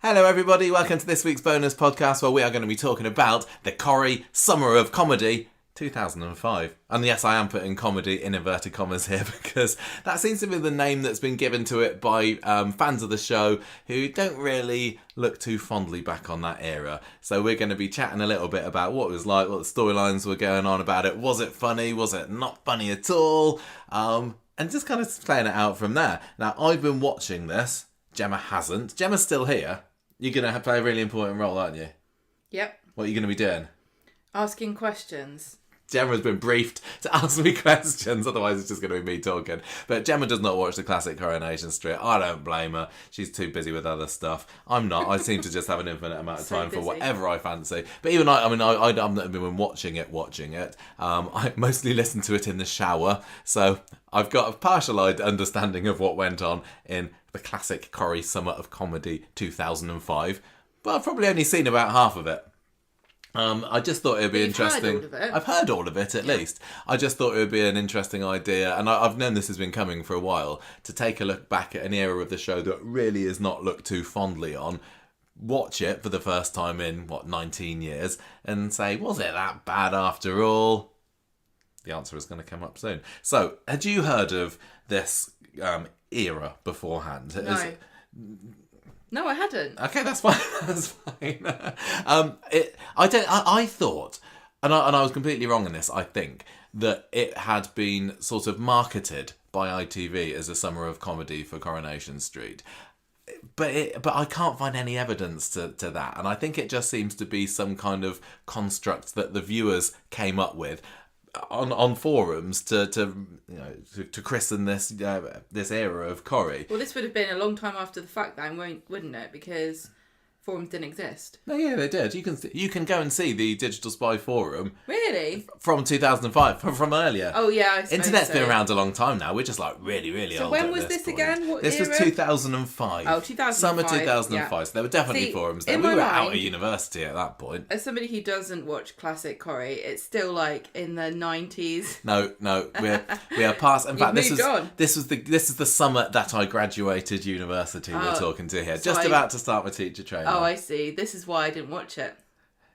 Hello everybody, welcome to this week's bonus podcast where we are going to be talking about the Corrie Summer of Comedy 2005. And yes, I am putting comedy in inverted commas here because that seems to be the name that's been given to it by fans of the show who don't really look too fondly back on that era. So we're going to be chatting a little bit about what it was like, what the storylines were going on about it. Was it funny? Was it not funny at all? And just kind of playing it out from there. Now, I've been watching this. Gemma hasn't. Gemma's still here. You're going to play a really important role, aren't you? Yep. What are you going to be doing? Asking questions. Gemma's been briefed to ask me questions, otherwise it's just going to be me talking. But Gemma does not watch the classic Coronation Street. I don't blame her. She's too busy with other stuff. I'm not. I seem to just have an infinite amount of time for whatever I fancy. But even I've not been watching it. I mostly listen to it in the shower. So I've got a partial understanding of what went on in the classic Corrie Summer of Comedy 2005. But I've probably only seen about half of it. I just thought it would be interesting. Heard all of it. I've heard all of it, at least. I just thought it would be an interesting idea, and I've known this has been coming for a while, to take a look back at an era of the show that really is not looked too fondly on, watch it for the first time in, 19 years, and say, was it that bad after all? The answer is going to come up soon. So, had you heard of this era beforehand? No. No, I hadn't. Okay, that's fine. That's fine. I thought, and I was completely wrong in this. I think that it had been sort of marketed by ITV as a summer of comedy for Coronation Street, but I can't find any evidence to that, and I think it just seems to be some kind of construct that the viewers came up with on forums to christen this era of Corrie. Well, this would have been a long time after the fact then, wouldn't it? Because forums didn't exist. No, yeah, they did. You can go and see the Digital Spy forum. Really? From 2005, from earlier. Oh yeah, I suppose Internet's so. been around a long time now. We're just like really So old. when at was this point. again? What this era? was 2005. Oh, 2005. Summer 2005. Yeah. So there were definitely forums there. in We my were out mind, of university at that point. As somebody who doesn't watch classic Corrie, it's still like in the 90s. No, we are past. In fact, this is the summer that I graduated university. We're talking to here, just about to start my teacher training. Oh, I see. This is why I didn't watch it.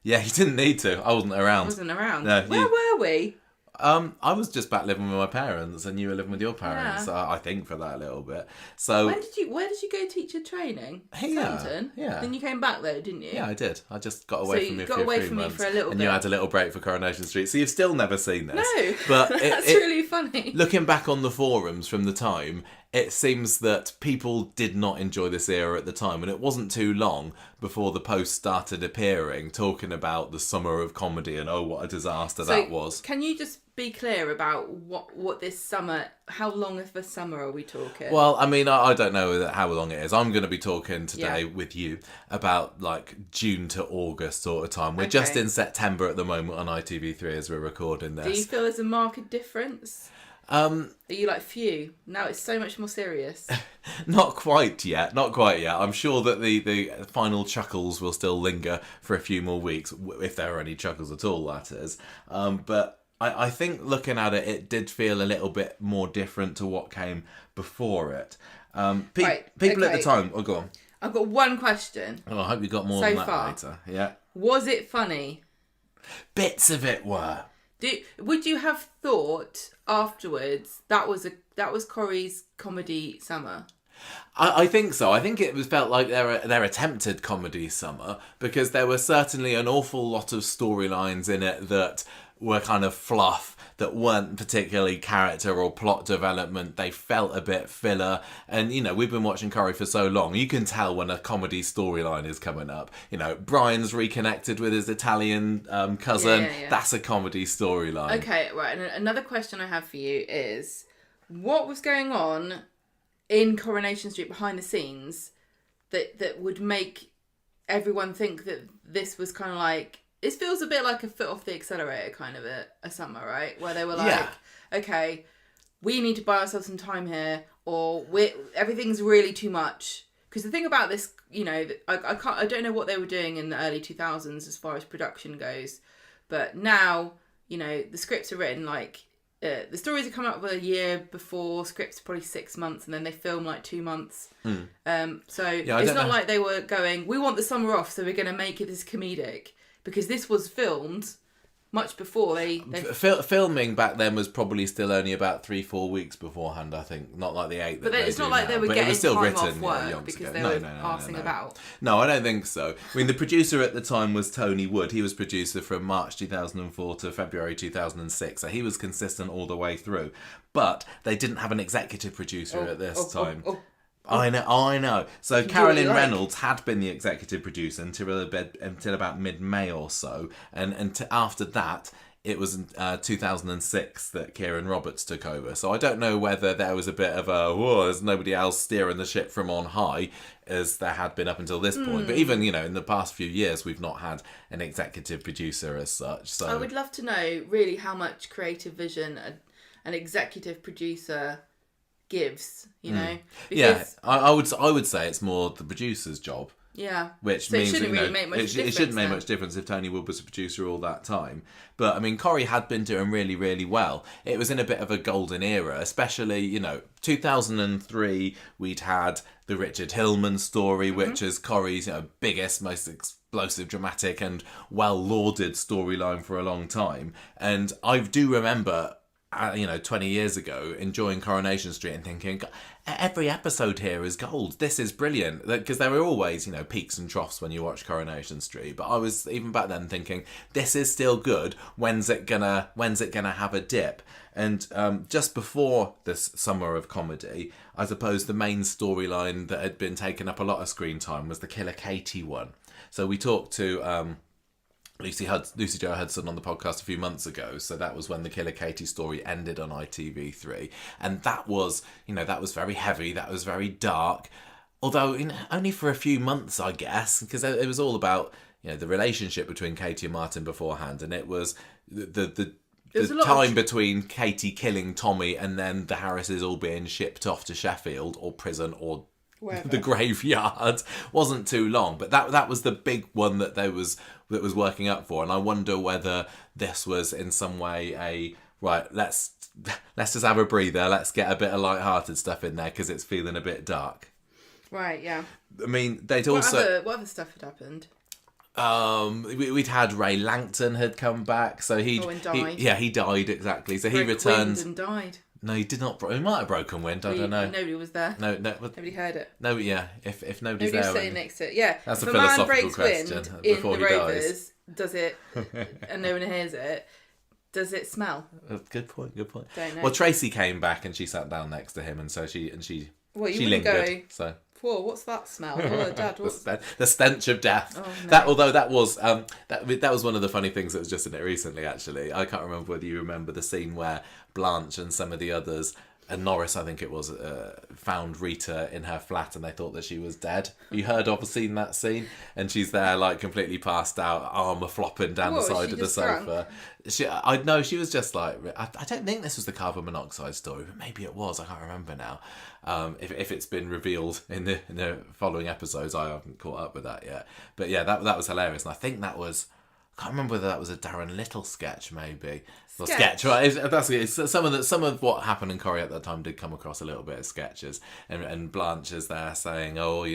Yeah, you didn't need to. I wasn't around. No, Where were we? I was just back living with my parents, and you were living with your parents. Yeah. I think for that little bit. So where did you go teacher training? Southampton? Yeah. Then you came back though, didn't you? Yeah, I did. I just got away from you for a few months, for a little and bit. you had a little break for Coronation Street. So you've still never seen this. No, but that's really funny. Looking back on the forums from the time, it seems that people did not enjoy this era at the time, and it wasn't too long before the posts started appearing, talking about the summer of comedy and what a disaster that was. Can you just be clear about what this summer, how long of a summer are we talking? Well, I mean, I don't know how long it is. I'm going to be talking today with you about like June to August sort of time. We're just in September at the moment on ITV3 as we're recording this. Do you feel there's a marked difference? Are you like, phew, now it's so much more serious? Not quite yet. I'm sure that the final chuckles will still linger for a few more weeks, if there are any chuckles at all, that is. But I think looking at it, it did feel a little bit more different to what came before it. People at the time... Oh, go on. I've got one question. Oh, I hope you got more than that later. Yeah. Was it funny? Bits of it were. Would you have thought afterwards that was Corrie's comedy summer? I think so. I think it felt like their attempted comedy summer, because there were certainly an awful lot of storylines in it that were kind of fluff, that weren't particularly character or plot development. They felt a bit filler. And, we've been watching Corrie for so long, you can tell when a comedy storyline is coming up. Brian's reconnected with his Italian cousin. Yeah. That's a comedy storyline. Okay, right. And another question I have for you is, what was going on in Coronation Street behind the scenes that would make everyone think that this was kind of like... It feels a bit like a foot off the accelerator kind of a summer, right? Where they were like, okay, we need to buy ourselves some time here, or everything's really too much. Because the thing about this, I don't know what they were doing in the early 2000s as far as production goes, but now, the scripts are written like the stories are coming up with a year before, scripts probably 6 months, and then they film like 2 months. So it's not like they were going, we want the summer off, so we're going to make it this comedic, because this was filmed much before they... Filming back then was probably still only about 3-4 weeks beforehand, I think. Not like the 8 that But it's not like now. they were But getting still time written, off work because they were arsing about. No, I don't think so. I mean, the producer at the time was Tony Wood. He was producer from March 2004 to February 2006. So he was consistent all the way through. But they didn't have an executive producer at this time. I know. So Carolyn Reynolds had been the executive producer until about mid-May or so. And after that, it was 2006 that Kieran Roberts took over. So I don't know whether there was a bit of there's nobody else steering the ship from on high as there had been up until this point. But even, in the past few years, we've not had an executive producer as such. So I would love to know really how much creative vision an executive producer gives, because... Yeah, I would say it's more the producer's job. Yeah. Which so means it shouldn't really make much difference. It shouldn't make much difference if Tony Wood was a producer all that time. But I mean, Corrie had been doing really, really well. It was in a bit of a golden era, especially 2003. We'd had the Richard Hillman story, which is Corrie's biggest, most explosive, dramatic, and well lauded storyline for a long time. And I do remember 20 years ago, enjoying Coronation Street and thinking, every episode here is gold. This is brilliant. Because there were always, peaks and troughs when you watch Coronation Street. But I was, even back then, thinking, this is still good. When's it gonna have a dip? And just before this summer of comedy, I suppose the main storyline that had been taking up a lot of screen time was the Killer Katy one. So we talked to... Lucy Jo Hudson on the podcast a few months ago, so that was when the Killer Katy story ended on ITV3, and that was very heavy, that was very dark, although only for a few months, I guess, because it was all about the relationship between Katy and Martin beforehand, and it was the time between Katy killing Tommy and then the Harrises all being shipped off to Sheffield or prison or wherever. The graveyard wasn't too long, but that was the big one that was working up for, and I wonder whether this was in some way let's just have a breather, let's get a bit of light-hearted stuff in there because it's feeling a bit dark. Right, yeah. I mean, what other stuff had happened? We'd had Ray Langton had come back, so he died. He died, exactly. So he returned and died. No, he did not. He might have broken wind. I don't know. Nobody was there. No, nobody heard it. No, yeah. If nobody's there, sitting next to it. Yeah, that's if a philosophical man breaks question. Wind in Before the he Rovers, does it? And no one hears it. Does it smell? Good point. Don't know. Well, Tracy came back and she sat down next to him, and so she lingered. Go, so. Whoa, what's that smell? Oh, Dad, the stench of death. Oh, no. That was one of the funny things that was just in it recently. Actually, I can't remember whether you remember the scene where Blanche and some of the others, and Norris, I think it was, found Rita in her flat, and they thought that she was dead. You seen that scene? And she's there, like, completely passed out, arm flopping down the side of the sofa. She was just like, I don't think this was the carbon monoxide story, but maybe it was. I can't remember now. If it's been revealed in the following episodes, I haven't caught up with that yet. But yeah, that was hilarious, and I think that was. I can't remember whether that was a Darren Little sketch, maybe. Sketch, right? It's some of what happened in Corrie at that time did come across a little bit as sketches, and Blanche is there saying, "Oh,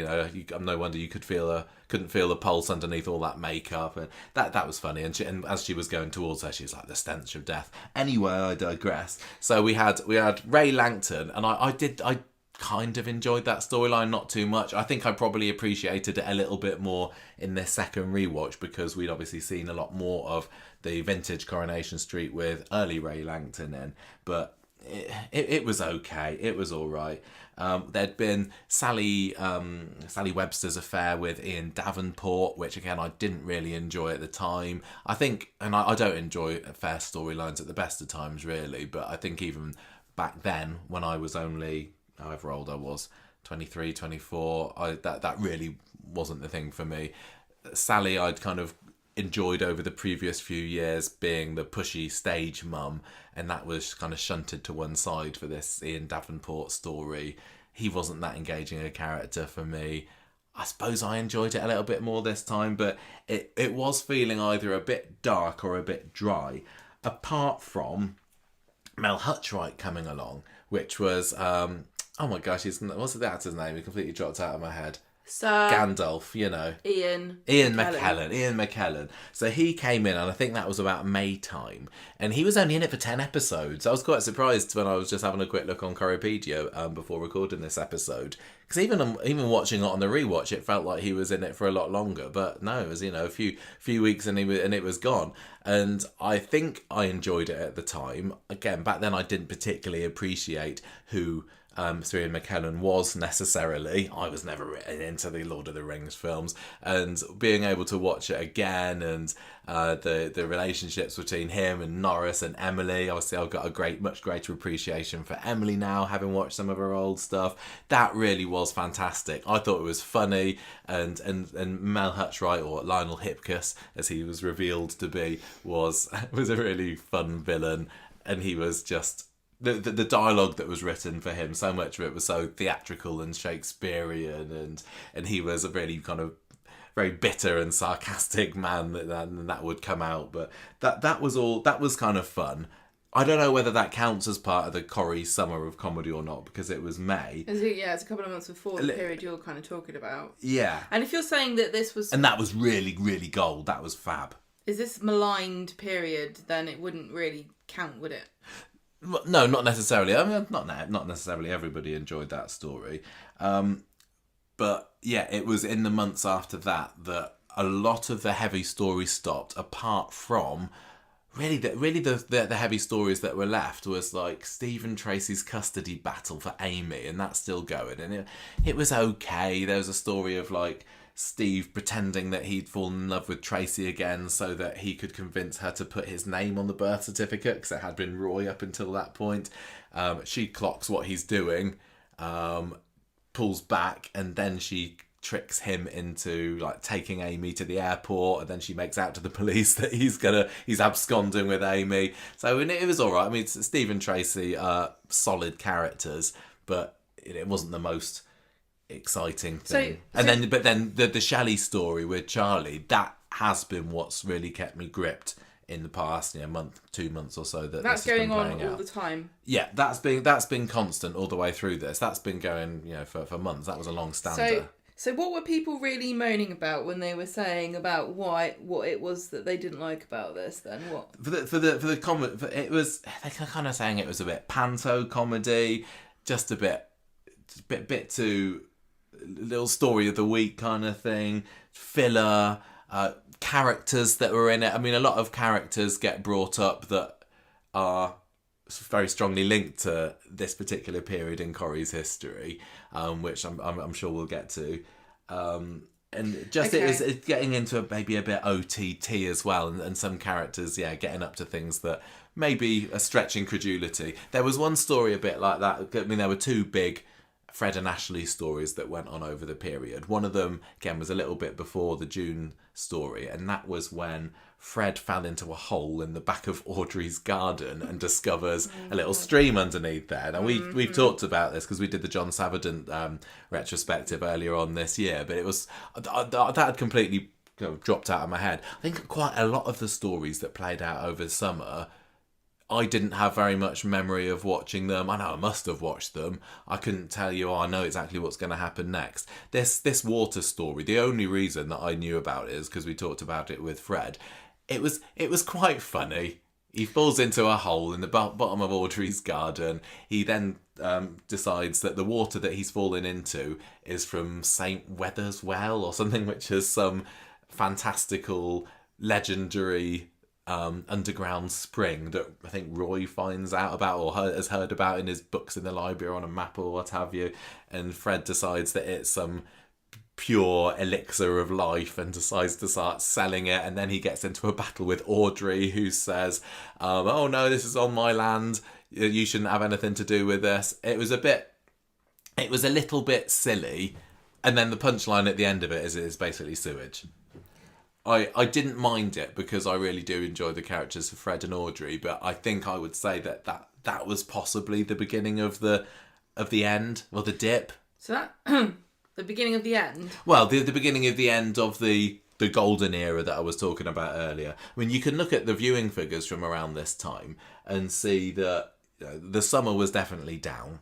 no wonder you couldn't feel the pulse underneath all that makeup," and that was funny. And as she was going towards her, she was like, "The stench of death." Anyway, I digress. So we had Ray Langton, and I kind of enjoyed that storyline, not too much. I think I probably appreciated it a little bit more in this second rewatch because we'd obviously seen a lot more of the vintage Coronation Street with early Ray Langton in, but it was okay. It was all right. There'd been Sally Webster's affair with Ian Davenport, which again I didn't really enjoy at the time. I think, and I don't enjoy affair storylines at the best of times really, but I think even back then when I was only however old I was, 23, 24, that really wasn't the thing for me. Sally I'd kind of enjoyed over the previous few years being the pushy stage mum, and that was kind of shunted to one side for this Ian Davenport story. He wasn't that engaging a character for me. I suppose I enjoyed it a little bit more this time, but it was feeling either a bit dark or a bit dry, apart from Mel Hutchwright coming along, which was oh my gosh, what's the actor's name? He completely dropped out of my head. Sir Gandalf, you know. Ian McKellen. So he came in, and I think that was about May time, and he was only in it for 10 episodes. I was quite surprised when I was just having a quick look on Corriepedia before recording this episode, because even watching it on the rewatch, it felt like he was in it for a lot longer. But no, it was, you know, a few weeks and it was gone. And I think I enjoyed it at the time. Again, back then I didn't particularly appreciate who Sir Ian McKellen was necessarily. I was never into the Lord of the Rings films, and being able to watch it again, and the relationships between him and Norris and Emily. Obviously, I've got a much greater appreciation for Emily now, having watched some of her old stuff. That really was fantastic. I thought it was funny, and Mel Hutchwright, or Lionel Hipkiss, as he was revealed to be, was a really fun villain, and he was just. The dialogue that was written for him, so much of it was so theatrical and Shakespearean, and he was a really kind of very bitter and sarcastic man that would come out. But that was kind of fun. I don't know whether that counts as part of the Corrie Summer of Comedy or not, because it was May. It's a couple of months before the period you're kind of talking about. Yeah. And if you're saying that this was... And that was really, really gold. That was fab. Is this maligned period, then it wouldn't really count, would it? No, not necessarily. I mean, not necessarily everybody enjoyed that story. But yeah, it was in the months after that a lot of the heavy stories stopped, apart from really the heavy stories that were left was like Stephen Tracy's custody battle for Amy, and that's still going. And it was okay. There was a story of like Steve pretending that he'd fallen in love with Tracy again so that he could convince her to put his name on the birth certificate, because it had been Roy up until that point. She clocks what he's doing, pulls back, and then she tricks him into like taking Amy to the airport, and then she makes out to the police that he's absconding with Amy. So it was all right. I mean, Steve and Tracy are solid characters, but it wasn't the most exciting thing. But then the Shelley story with Charlie, that has been what's really kept me gripped in the past month, 2 months or so. That's going on all the time. Yeah, that's been constant all the way through this. That's been going for months. That was a long stander. So what were people really moaning about when they were saying about what it was that they didn't like about this? Then what for the comedy? It was, they kind of saying it was a bit panto comedy, just a bit too little story of the week kind of thing, filler, characters that were in it. I mean, a lot of characters get brought up that are very strongly linked to this particular period in Corrie's history, which I'm sure we'll get to. And just okay. It's getting into maybe a bit OTT as well, and some characters, getting up to things that maybe a stretch in credulity. There was one story a bit like that. I mean, there were two big Fred and Ashley stories that went on over the period. One of them, again, was a little bit before the June story, and that was when Fred fell into a hole in the back of Audrey's garden and discovers a little stream underneath there. Now, we've talked about this because we did the John Savardant retrospective earlier on this year, but it was that had completely dropped out of my head. I think quite a lot of the stories that played out over the summer, I didn't have very much memory of watching them. I know I must have watched them. I couldn't tell you, I know exactly what's going to happen next. This water story, the only reason that I knew about it is because we talked about it with Fred. It was quite funny. He falls into a hole in the bottom of Audrey's garden. He then decides that the water that he's fallen into is from St. Weather's Well or something, which is some fantastical, legendary underground spring that I think Roy finds out about or has heard about in his books in the library or on a map or what have you. And Fred decides that it's some pure elixir of life and decides to start selling it, and then he gets into a battle with Audrey, who says, oh no, this is on my land, you shouldn't have anything to do with this. It was a little bit silly, and then the punchline at the end of it is basically sewage. I didn't mind it because I really do enjoy the characters of Fred and Audrey, but I think I would say that was possibly the beginning of the end, or the dip. So that the beginning of the end? Well, the beginning of the end of the golden era that I was talking about earlier. I mean, you can look at the viewing figures from around this time and see that the summer was definitely down.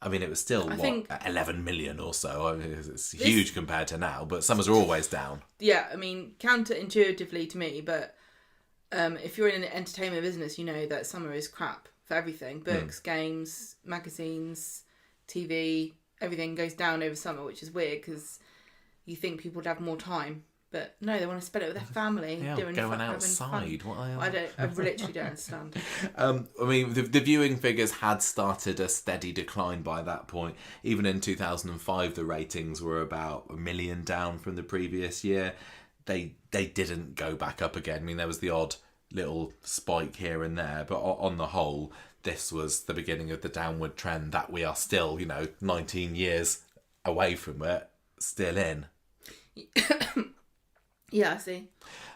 I mean, it was still, I think 11 million or so. I mean, it's huge compared to now, but summers are always down. Yeah, I mean, counterintuitively to me, but if you're in an entertainment business, you know that summer is crap for everything. Books, games, magazines, TV, everything goes down over summer, which is weird because you think people would have more time. But no, they want to spend it with their family. Going outside. What I literally don't understand. I mean, the viewing figures had started a steady decline by that point. Even in 2005, the ratings were about 1 million down from the previous year. They didn't go back up again. I mean, there was the odd little spike here and there, but on the whole, this was the beginning of the downward trend that we are still, 19 years away from it, still in. Yeah, I see.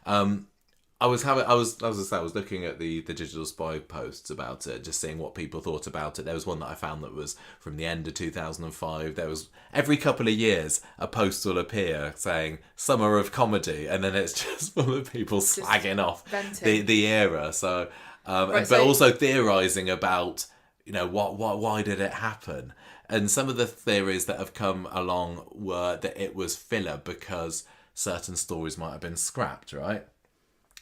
I was looking at the Digital Spy posts about it, just seeing what people thought about it. There was one that I found that was from the end of 2005. There was every couple of years a post will appear saying "Summer of Comedy," and then it's just full of people slagging off the era. So, also theorising about why did it happen, and some of the theories that have come along were that it was filler because certain stories might have been scrapped, right?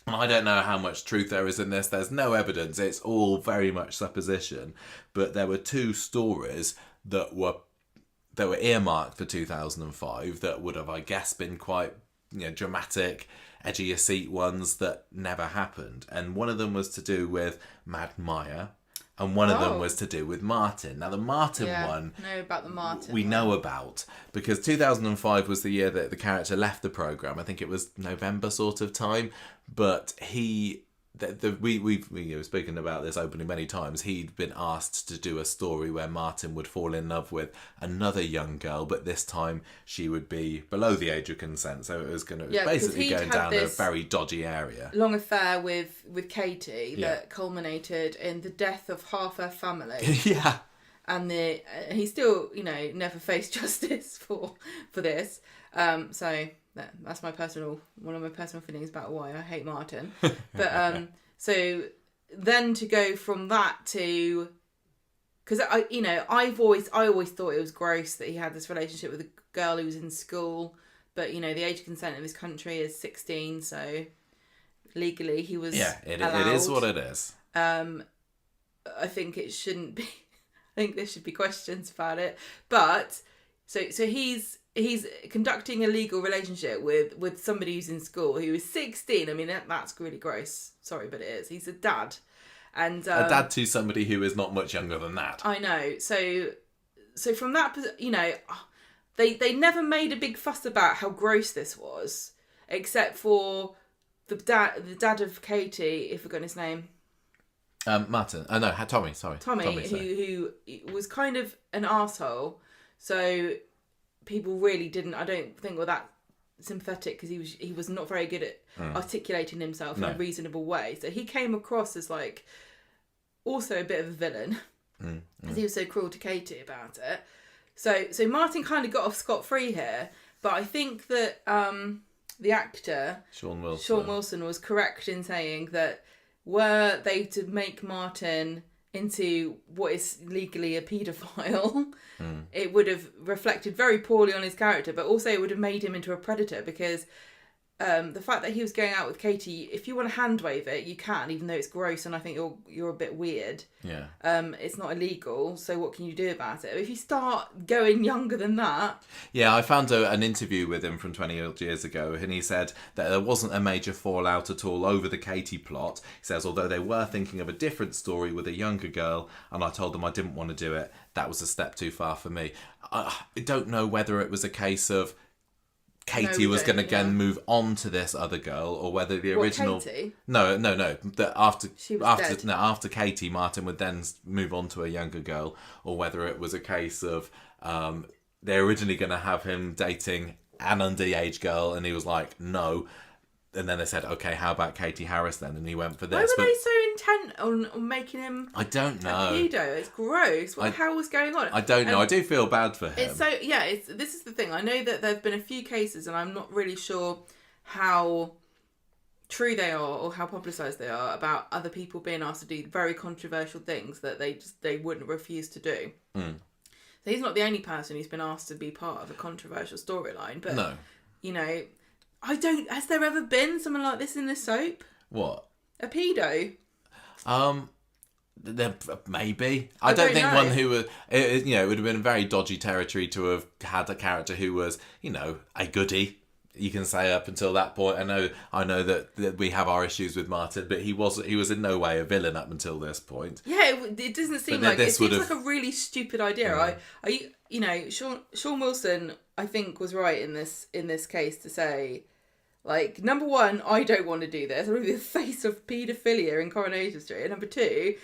And I don't know how much truth there is in this. There's no evidence. It's all very much supposition. But there were 2 stories that were earmarked for 2005 that would have, I guess, been quite dramatic, edge of your seat ones that never happened. And one of them was to do with Mad Maya, and one of them was to do with Martin. Now, the Martin one... know about the Martin we know about, because 2005 was the year that the character left the programme. I think it was November sort of time. But we've spoken about this openly many times. He'd been asked to do a story where Martin would fall in love with another young girl, but this time she would be below the age of consent. So it was basically going down a very dodgy area. Long affair with Katy that culminated in the death of half her family. Yeah. And he still, never faced justice for this. So that's one of my personal feelings about why I hate Martin. But so then to go from that to, because I always thought it was gross that he had this relationship with a girl who was in school, but the age of consent in this country is 16, so legally he was it is what it is. I think it shouldn't be. I think there should be questions about it, but so he's conducting a legal relationship with somebody who's in school who is 16. I mean, that's really gross. Sorry, but it is. He's a dad. And a dad to somebody who is not much younger than that. I know. So from that, they never made a big fuss about how gross this was, except for the dad of Katy, if I forgot his name. Martin. Oh, no, Tommy. Sorry. Tommy, who was kind of an arsehole. So people really didn't, I don't think, were that sympathetic because he was not very good at articulating himself in a reasonable way. So he came across as also a bit of a villain because he was so cruel to Katy about it. So Martin kind of got off scot-free here, but I think that the actor Sean Wilson was correct in saying that were they to make Martin into what is legally a paedophile, it would have reflected very poorly on his character, but also it would have made him into a predator because the fact that he was going out with Katy, if you want to hand wave it, you can, even though it's gross and I think you're a bit weird. Yeah. It's not illegal, so what can you do about it? If you start going younger than that... Yeah, I found an interview with him from 20 odd years ago, and he said that there wasn't a major fallout at all over the Katy plot. He says, although they were thinking of a different story with a younger girl, and I told them I didn't want to do it, that was a step too far for me. I don't know whether it was a case of Katy was going to again move on to this other girl, or whether the original... Katy? No. That after Katy, Martin would then move on to a younger girl, or whether it was a case of they're originally going to have him dating an underage girl, and he was like, no. And then they said, okay, how about Katie Harris then? And he went for this. Why were they so intent on making him I don't know. a pedo? It's gross. What the hell was going on? I don't know. I do feel bad for him. This is the thing. I know that there have been a few cases, and I'm not really sure how true they are or how publicised they are about other people being asked to do very controversial things that they wouldn't refuse to do. So he's not the only person who's been asked to be part of a controversial storyline. But No. you know, has there ever been someone like this in this soap? What? A pedo? There maybe. I don't think know. one who was, it would have been very dodgy territory to have had a character who was, a goodie. You can say up until that point. I know that we have our issues with Martin, but he was in no way a villain up until this point. Yeah, it doesn't seem like it seems like a really stupid idea. Sean Wilson, I think, was right in this case to say, like, number one, I don't want to do this. I'm going to be the face of paedophilia in Coronation Street. And number two,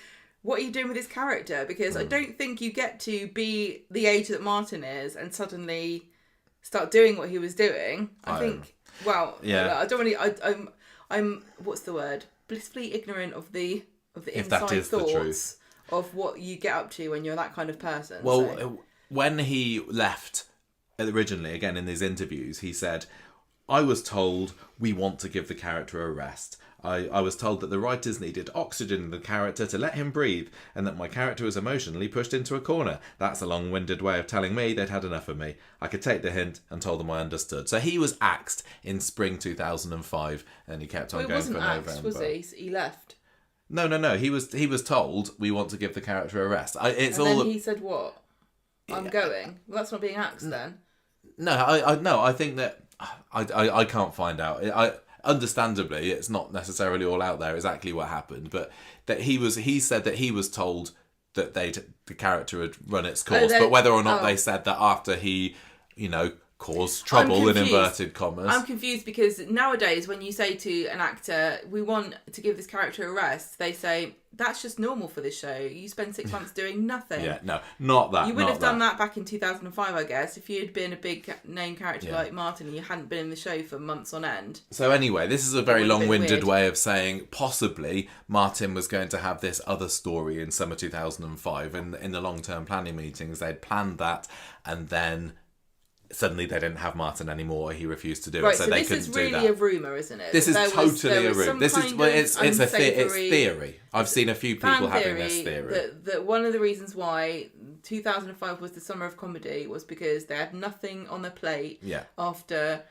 what are you doing with this character? Because I don't think you get to be the age that Martin is and suddenly start doing what he was doing. I think. I don't really. I'm. What's the word? Blissfully ignorant of the inside thoughts of what you get up to when you're that kind of person. Well, when he left originally, again in these interviews, he said, "I was told we want to give the character a rest. I was told that the writers needed oxygen in the character to let him breathe, and that my character was emotionally pushed into a corner. That's a long-winded way of telling me they'd had enough of me. I could take the hint and told them I understood." So he was axed in spring 2005, and he kept on going for November. He wasn't axed, was he? He left. No. He was told we want to give the character a rest. Then he said what? I'm going. Well, that's not being axed then. No, I think that I can't find out. Understandably, it's not necessarily all out there exactly what happened, but that he said that he was told that the character had run its course, but whether or not they said that after he, caused trouble in inverted commas. I'm confused because nowadays when you say to an actor, we want to give this character a rest, they say, that's just normal for this show. You spend 6 months doing nothing. Yeah, no, not that. You would have done that back in 2005, I guess, if you'd been a big name character like Martin and you hadn't been in the show for months on end. So anyway, this is a very long-winded way of saying possibly Martin was going to have this other story in summer 2005, and in the long-term planning meetings they'd planned that, and then suddenly they didn't have Martin anymore. He refused to do it, so they couldn't do that. This is really a rumour, isn't it? This is totally a rumour. This is it's theory. I've seen a few people having this theory. That one of the reasons why 2005 was the summer of comedy was because they had nothing on their plate after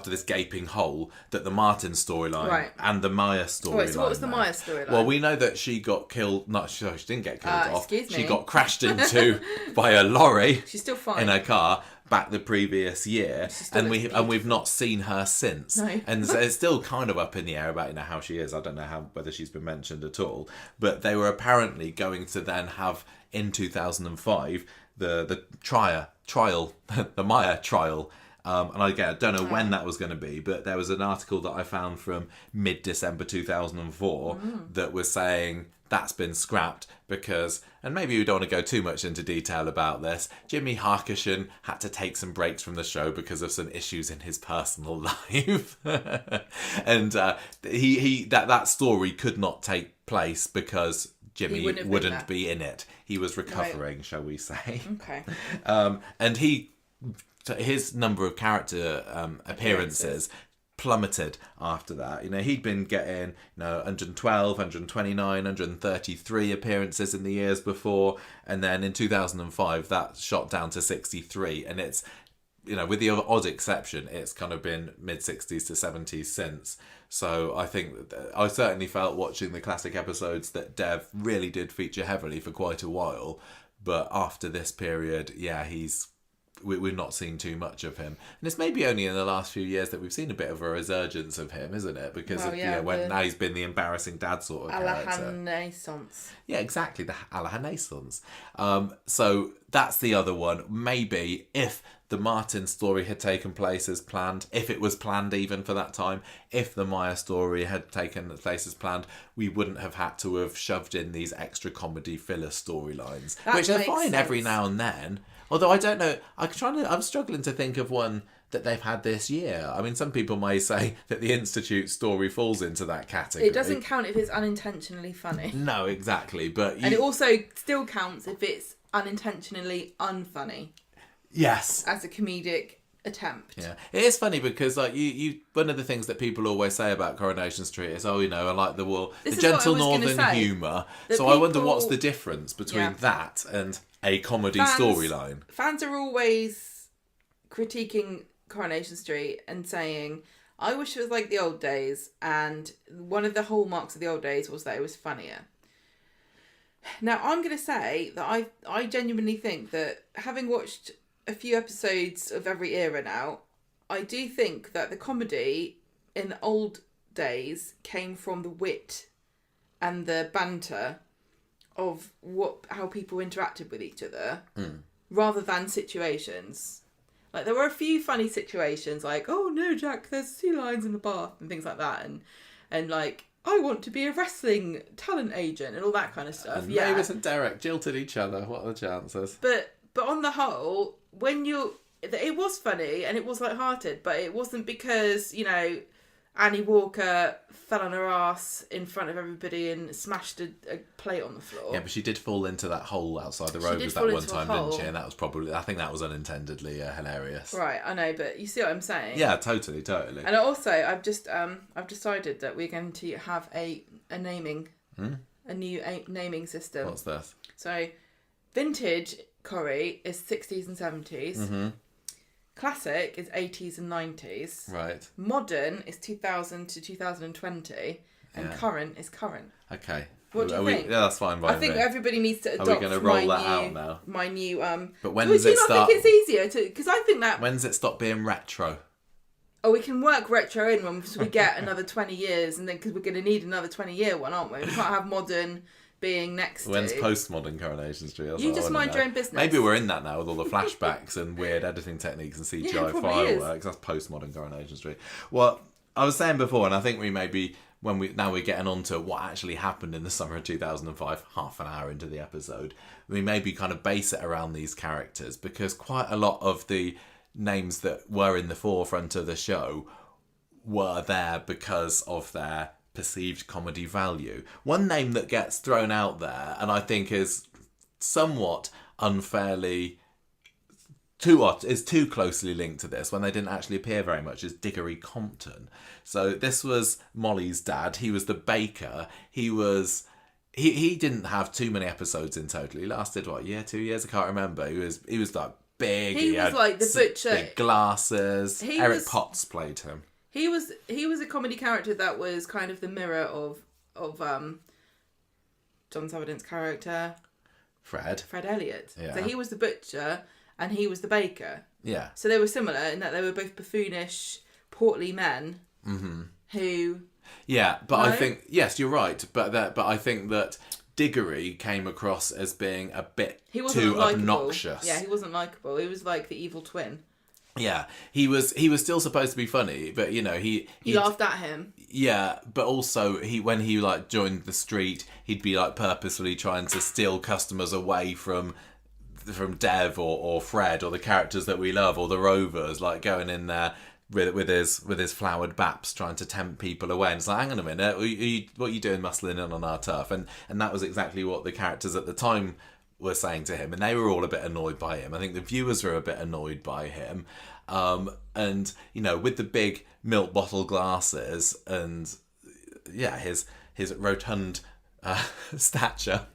this gaping hole that the Martin storyline and the Maya storyline. So what was the Maya storyline? Well, we know that she got killed. She didn't get killed off. Excuse me. She got crashed into by a lorry. She's still fine in her car back the previous year, and we've not seen her since. No. And so it's still kind of up in the air about how she is. I don't know whether she's been mentioned at all. But they were apparently going to then have in 2005 the trial, the Maya trial. And I don't know when that was going to be, but there was an article that I found from mid-December 2004 that was saying that's been scrapped because, and maybe we don't want to go too much into detail about this, Jimmy Harkishan had to take some breaks from the show because of some issues in his personal life. And that story could not take place because Jimmy wouldn't be in it. He was recovering, shall we say. Okay. And his number of character appearances plummeted after that. He'd been getting 112, 129, 133 appearances in the years before, and then in 2005 that shot down to 63, and it's with the odd exception it's kind of been mid-60s to 70s since. So I think I certainly felt watching the classic episodes that Dev really did feature heavily for quite a while, but after this period we've not seen too much of him. And it's maybe only in the last few years that we've seen a bit of a resurgence of him, isn't it? Because when now he's been the embarrassing dad sort of character. Renaissance. Yeah, exactly, the a la Renaissance. So that's the other one. Maybe if the Martin story had taken place as planned, if it was planned even for that time, if the Maya story had taken place as planned, we wouldn't have had to have shoved in these extra comedy filler storylines, which are fine sense. Every now and then. Although I don't know, I'm struggling to think of one that they've had this year. I mean, some people may say that the Institute story falls into that category. It doesn't count if it's unintentionally funny. No, exactly. And it also still counts if it's unintentionally unfunny. Yes. As a comedic attempt. Yeah, it is funny because like you one of the things that people always say about Coronation Street is, I like the gentle northern humour. So I wonder what's the difference between that and a comedy storyline. Fans are always critiquing Coronation Street and saying, I wish it was like the old days, and one of the hallmarks of the old days was that it was funnier. Now, I'm going to say that I genuinely think that, having watched a few episodes of every era now, I do think that the comedy in the old days came from the wit and the banter of how people interacted with each other, rather than situations. Like, there were a few funny situations, like, oh no, Jack, there's sea lions in the bath, and things like that, and like, I want to be a wrestling talent agent, and all that kind of stuff. And Mavis and Derek jilted each other. What are the chances? But on the whole, it was funny and it was lighthearted, but it wasn't because, Annie Walker fell on her ass in front of everybody and smashed a plate on the floor. Yeah, but she did fall into that hole outside the Rovers that one time, didn't she? And that was I think that was unintendedly hilarious. Right, I know, but you see what I'm saying? Yeah, totally. And also, I've decided that we're going to have a naming, a new naming system. What's this? So, vintage Corrie is 60s and 70s. Mm-hmm. Classic is 80s and 90s. Right. Modern is 2000 to 2020. And current is current. Okay. What do you think? Yeah, that's fine by me. I think everybody needs to adopt Are we going to roll that out now? My new... But when does it start... Do you not think it's easier to... Because I think that... When does it stop being retro? Oh, we can work retro in once we get another 20 years. And then, because we're going to need another 20-year one, aren't we? We can't have modern... being next When's postmodern Coronation Street? You just mind your own business. Maybe we're in that now with all the flashbacks and weird editing techniques and CGI fireworks. That's postmodern Coronation Street. Well, I was saying before, and I think we maybe we're getting on to what actually happened in the summer of 2005, half an hour into the episode, we maybe kind of base it around these characters, because quite a lot of the names that were in the forefront of the show were there because of their perceived comedy value. One name that gets thrown out there, and I think is somewhat unfairly too closely linked to this when they didn't actually appear very much, is Diggory Compton. So this was Molly's dad. He was the baker. He didn't have too many episodes in total. He lasted 2 years? I can't remember. He was like big. He was like the butcher. Big glasses. Eric Potts played him. He was a comedy character that was kind of the mirror of John Savedant's character, Fred Elliott. Yeah. So he was the butcher and he was the baker. Yeah. So they were similar in that they were both buffoonish, portly men who. Yeah, but I think yes, you're right. But I think that Diggory came across as being a bit too obnoxious. Yeah, he wasn't likable. He was like the evil twin. Yeah, he was still supposed to be funny, but he laughed at him. Yeah, but also when he like joined the street, he'd be like purposefully trying to steal customers away from Dev or Fred or the characters that we love, or the Rovers, like going in there with his flowered baps trying to tempt people away. And it's like, hang on a minute, what are you doing muscling in on our turf? And that was exactly what the characters at the time were saying to him, and they were all a bit annoyed by him. I think the viewers were a bit annoyed by him, and with the big milk bottle glasses and his rotund stature,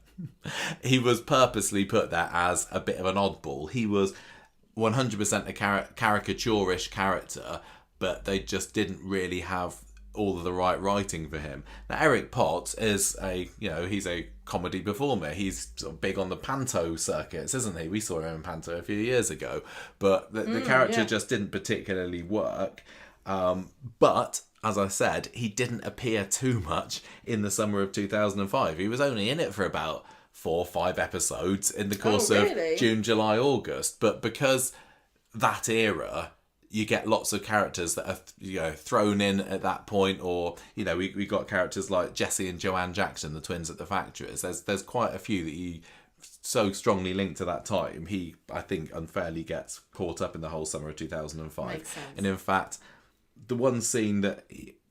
he was purposely put there as a bit of an oddball. He was 100% a caricaturish character, but they just didn't really have all of the right writing for him. Now, Eric Potts is he's a comedy performer. He's sort of big on the panto circuits, isn't he? We saw him in panto a few years ago, but the character just didn't particularly work. But as I said, he didn't appear too much in the summer of 2005. He was only in it for about 4 or 5 episodes in the course of June, July, August. But because that era, you get lots of characters that are thrown in at that point, or we got characters like Jesse and Joanne Jackson, the twins at the factories. There's quite a few that you so strongly linked to that time. He, I think, unfairly gets caught up in the whole summer of 2005. Makes sense. And in fact, the one scene that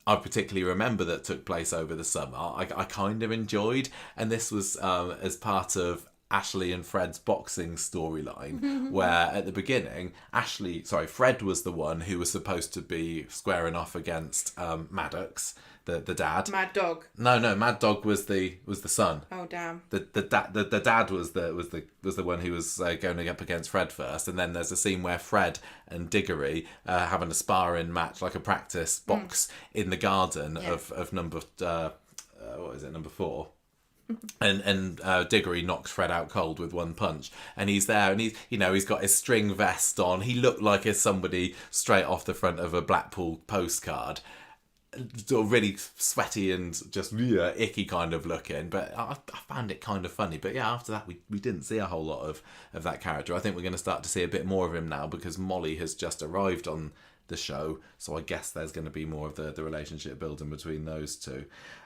I particularly remember that took place over the summer, I kind of enjoyed, and this was as part of Ashley and Fred's boxing storyline, where at the beginning, Fred was the one who was supposed to be squaring off against Maddox, the dad. Mad Dog. No, Mad Dog was the son. Oh damn. The dad was the one who was going up against Fred first, and then there's a scene where Fred and Diggory having a sparring match, like a practice box in the garden of number number 4. And Diggory knocks Fred out cold with one punch, and he's there, and he's got his string vest on. He looked like somebody straight off the front of a Blackpool postcard, sort of really sweaty and just icky kind of looking. But I found it kind of funny. But yeah, after that we didn't see a whole lot of that character. I think we're going to start to see a bit more of him now because Molly has just arrived on the show, so I guess there's going to be more of the relationship building between those two.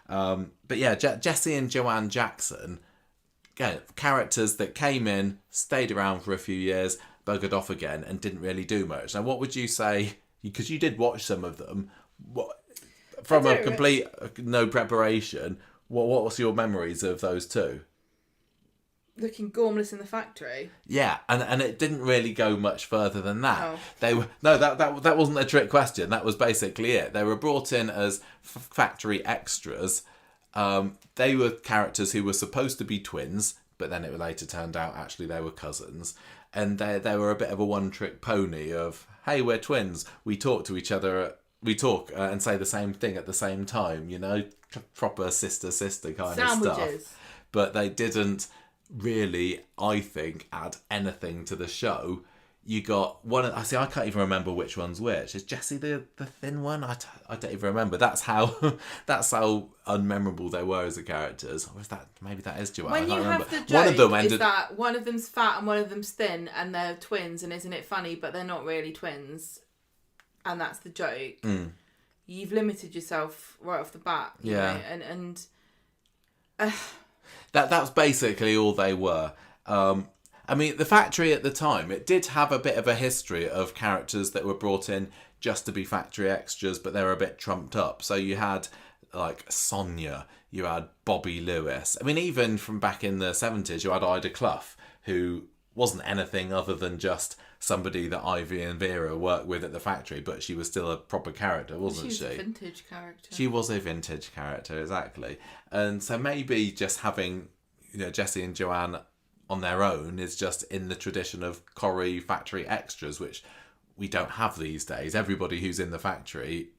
But yeah, Jesse and Joanne Jackson, characters that came in, stayed around for a few years, buggered off again, and didn't really do much. Now, what would you say, because you did watch some of them, from a complete no preparation, what was your memories of those two? Looking gormless in the factory. Yeah, and it didn't really go much further than that. Oh. They were that wasn't a trick question. That was basically it. They were brought in as factory extras. They were characters who were supposed to be twins, but then it later turned out actually they were cousins. And they were a bit of a one-trick pony of, hey, we're twins. We talk to each other. We talk and say the same thing at the same time. Proper sister kind of stuff. But they didn't really, I think, add anything to the show. You got one. I can't even remember which one's which. Is Jessie the thin one? I don't even remember. That's how unmemorable they were as the characters. Or is that maybe that is Joanne? When I can't you remember. have the joke, one of them ended... is that one of them's fat and one of them's thin, and they're twins, and isn't it funny? But they're not really twins, and that's the joke. You've limited yourself right off the bat. You know? And That's basically all they were. I mean, the factory at the time, it did have a bit of a history of characters that were brought in just to be factory extras, but they were a bit trumped up. So you had, like, Sonia, you had Bobby Lewis. I mean, even from back in the 70s, you had Ida Clough, who wasn't anything other than just somebody that Ivy and Vera worked with at the factory, but she was still a proper character, wasn't she? She was a vintage character. She was a vintage character, exactly. And so maybe just having, Jessie and Joanne on their own is just in the tradition of Corrie factory extras, which we don't have these days. Everybody who's in the factory,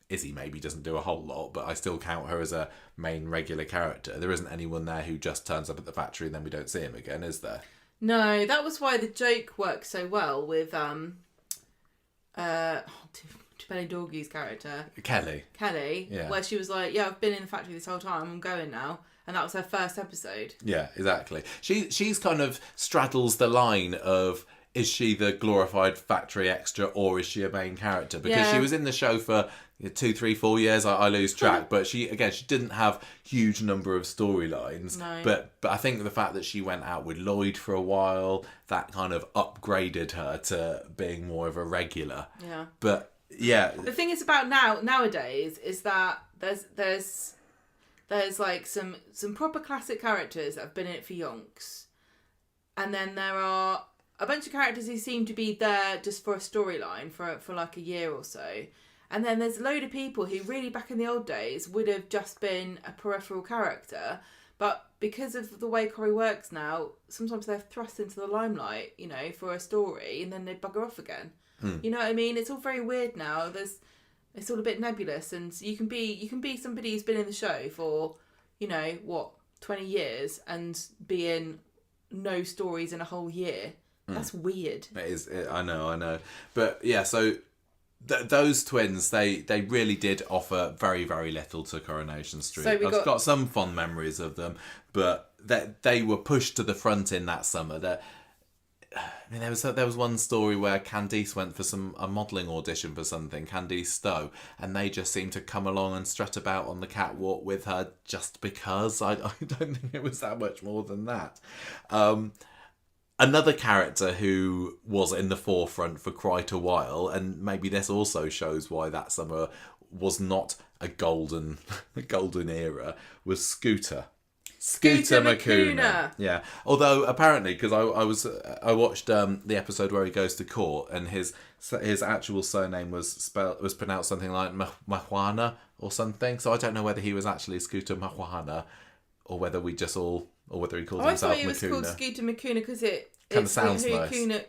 Izzy maybe doesn't do a whole lot, but I still count her as a main regular character. There isn't anyone there who just turns up at the factory and then we don't see him again, is there? No, that was why the joke worked so well with Tupele Dorgie's character. Kelly, yeah. Where she was like, yeah, I've been in the factory this whole time, I'm going now. And that was her first episode. Yeah, exactly. She's kind of straddles the line of, is she the glorified factory extra or is she a main character? Because she was in the show for 2, 3, 4 years. I lose track. But she didn't have huge number of storylines. No. But I think the fact that she went out with Lloyd for a while, that kind of upgraded her to being more of a regular. Yeah. But yeah. The thing is about nowadays is that there's like some proper classic characters that have been in it for yonks. And then there are a bunch of characters who seem to be there just for a storyline for like a year or so. And then there's a load of people who really back in the old days would have just been a peripheral character. But because of the way Corrie works now, sometimes they're thrust into the limelight, for a story and then they bugger off again. You know what I mean? It's all very weird now. It's all a bit nebulous, and you can be somebody who's been in the show for, 20 years and be in no stories in a whole year. That's weird. It is. I know. But yeah, so those twins, they really did offer very, very little to Coronation Street. So I've got some fond memories of them, but they were pushed to the front in that summer. There was one story where Candice went for a modelling audition for something, Candice Stowe, and they just seemed to come along and strut about on the catwalk with her just because. I don't think it was that much more than that. Another character who was in the forefront for quite a while, and maybe this also shows why that summer was not a golden era, was Scooter. Scooter Makuna. Makuna. Yeah. Although apparently, because I watched the episode where he goes to court, and his actual surname was pronounced something like Mahuana or something. So I don't know whether he was actually Scooter Mahuana, or whether he called himself Makuna. I thought he was called Scooter Makuna because it kind of sounds nice. Hakuna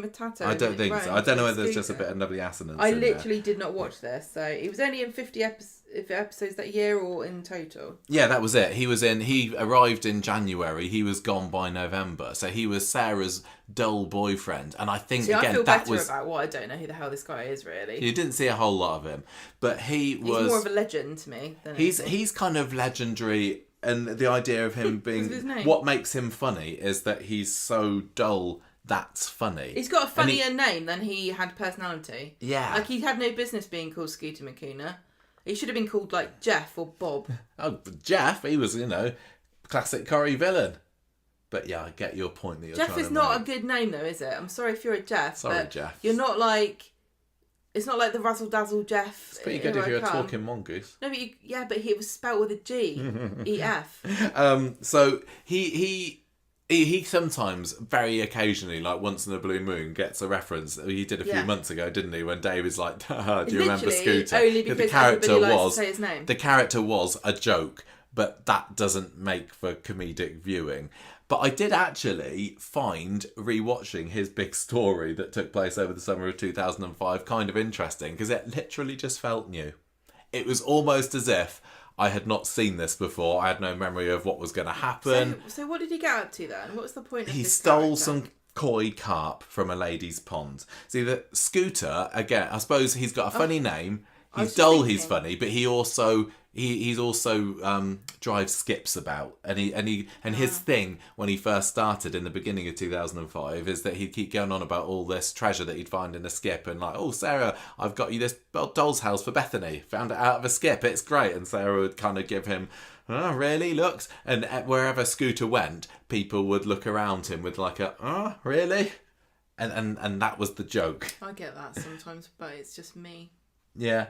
Matata. I don't think so. I don't know whether there's just a bit of lovely assonance. I literally did not watch this, so it was only in 50 episodes that year, or in total. Yeah, that was it. He arrived in January. He was gone by November, so he was Sarah's dull boyfriend. And I think I feel that better was about what I don't know who the hell this guy is really. You didn't see a whole lot of him, but he's more of a legend to me. He's kind of legendary. And the idea of him being... What makes him funny is that he's so dull, that's funny. He's got a funnier name than he had personality. Yeah. Like, he had no business being called Scooter Makuna. He should have been called, like, Jeff or Bob. Oh, Jeff, he was, classic Corrie villain. But yeah, I get your point that you're Jeff trying to is not make. a good name, though, is it? I'm sorry if you're a Jeff. Sorry, but Jeff. You're not like... It's not like the Razzle Dazzle Jeff. It's pretty good if you're a talking mongoose. No, but he was spelled with a G. E-F. So he sometimes, very occasionally, like once in a blue moon, gets a reference. He did a few months ago, didn't he? When David's like, do you remember Scooter? Only because everybody likes to say his name. The character was a joke, but that doesn't make for comedic viewing. But I did actually find rewatching his big story that took place over the summer of 2005 kind of interesting, because it literally just felt new. It was almost as if I had not seen this before. I had no memory of what was going to happen. So what did he get up to then? What was the point of He this stole character? some koi carp from a lady's pond. See, the Scooter, again, I suppose he's got a funny name. He's dull, he's funny, but he also drives skips about, and his thing when he first started in the beginning of 2005 is that he'd keep going on about all this treasure that he'd find in a skip, and like, oh Sarah, I've got you this doll's house for Bethany, found it out of a skip, it's great, and Sarah would kind of give him, oh really, looks, and wherever Scooter went, people would look around him with like a, oh really, and that was the joke. I get that sometimes, but it's just me. Yeah.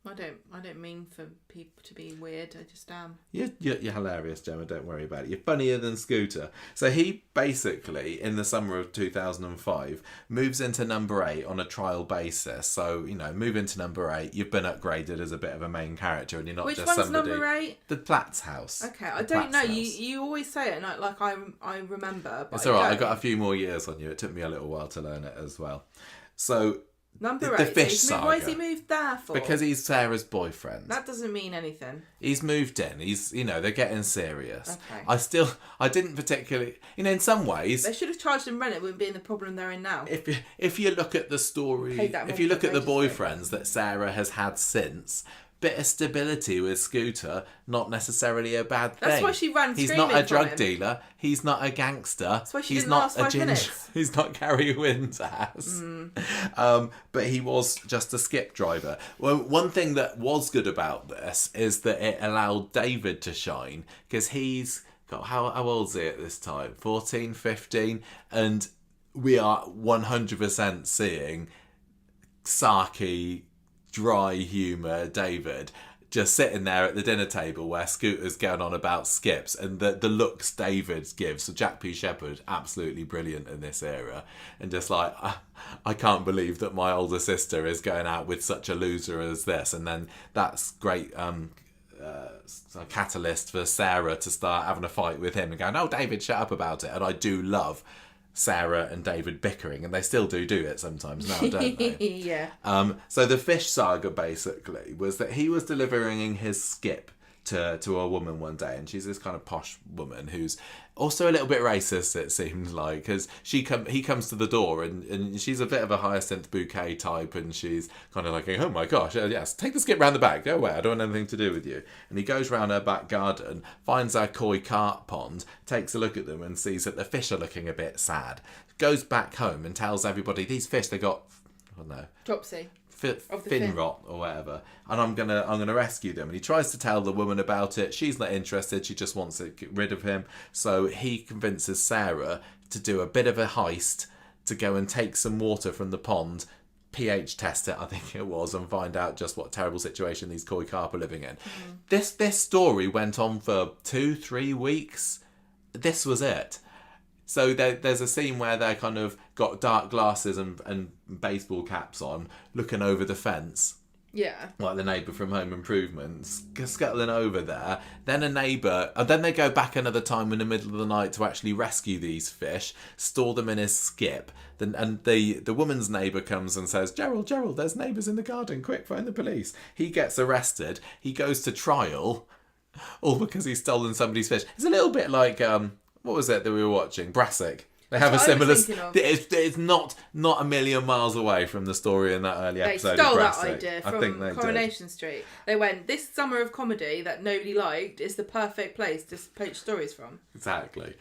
I don't mean for people to be weird. I just am. You're hilarious, Gemma. Don't worry about it. You're funnier than Scooter. So he basically, in the summer of 2005, moves into number 8 on a trial basis. So move into number 8. You've been upgraded as a bit of a main character, and you're not Which just one's somebody. Number 8? The Platt's house. Okay, I don't know. You always say it, and I remember. But it's all right. I got a few more years on you. It took me a little while to learn it as well. So. Number 8. The fish saga. Why has he moved there for? Because he's Sarah's boyfriend. That doesn't mean anything. He's moved in. He's, they're getting serious. Okay. I didn't particularly, in some ways. They should have charged him rent. It wouldn't be in the problem they're in now. If you look at the story, if you look at the boyfriends that Sarah has had since, bit of stability with Scooter, not necessarily a bad thing. That's why she ran He's screaming not a drug from him. dealer. He's not a gangster. That's why she He's didn't not last 5 minutes. He's not Gary Wynn's ass. But he was just a skip driver. Well, one thing that was good about this is that it allowed David to shine, because he's got, how old is he at this time? 14, 15? And we are 100% seeing sarky, dry humour David just sitting there at the dinner table where Scooter's going on about skips, and the looks David gives. So Jack P. Shepherd, absolutely brilliant in this era, and just like, I can't believe that my older sister is going out with such a loser as this. And then that's great catalyst for Sarah to start having a fight with him and going, oh David, shut up about it. And I do love Sarah and David bickering, and they still do it sometimes now, don't they? Yeah. So the fish saga basically was that he was delivering his skip to a woman one day, and she's this kind of posh woman who's also a little bit racist, it seems like, because he comes to the door and she's a bit of a Hyacinth Bouquet type, and she's kind of like, oh my gosh, yes, take the skip round the back, go away, I don't want anything to do with you. And he goes round her back garden, finds our koi carp pond, takes a look at them and sees that the fish are looking a bit sad, goes back home and tells everybody, these fish, they got, I don't know, Dropsy. Fin rot or whatever, and I'm gonna rescue them. And he tries to tell the woman about it. She's not interested. She just wants to get rid of him. So he convinces Sarah to do a bit of a heist to go and take some water from the pond, pH test it, I think it was, and find out just what terrible situation these koi carp are living in. This story went on for 2-3 weeks. This was it. So there's a scene where they're kind of got dark glasses and baseball caps on, looking over the fence. Yeah. Like the neighbour from Home Improvement, scuttling over there. Then a neighbour, and then they go back another time in the middle of the night to actually rescue these fish, store them in his skip. And the woman's neighbour comes and says, Gerald, there's neighbours in the garden, quick, phone the police. He gets arrested. He goes to trial, all because he's stolen somebody's fish. It's a little bit like, what was it that we were watching? Brassic. They have a similar. It's not a million miles away from the story in that early episode. They stole of that Brassic. idea I think from they Coronation Street. They went, this summer of comedy that nobody liked is the perfect place to poach stories from. Exactly.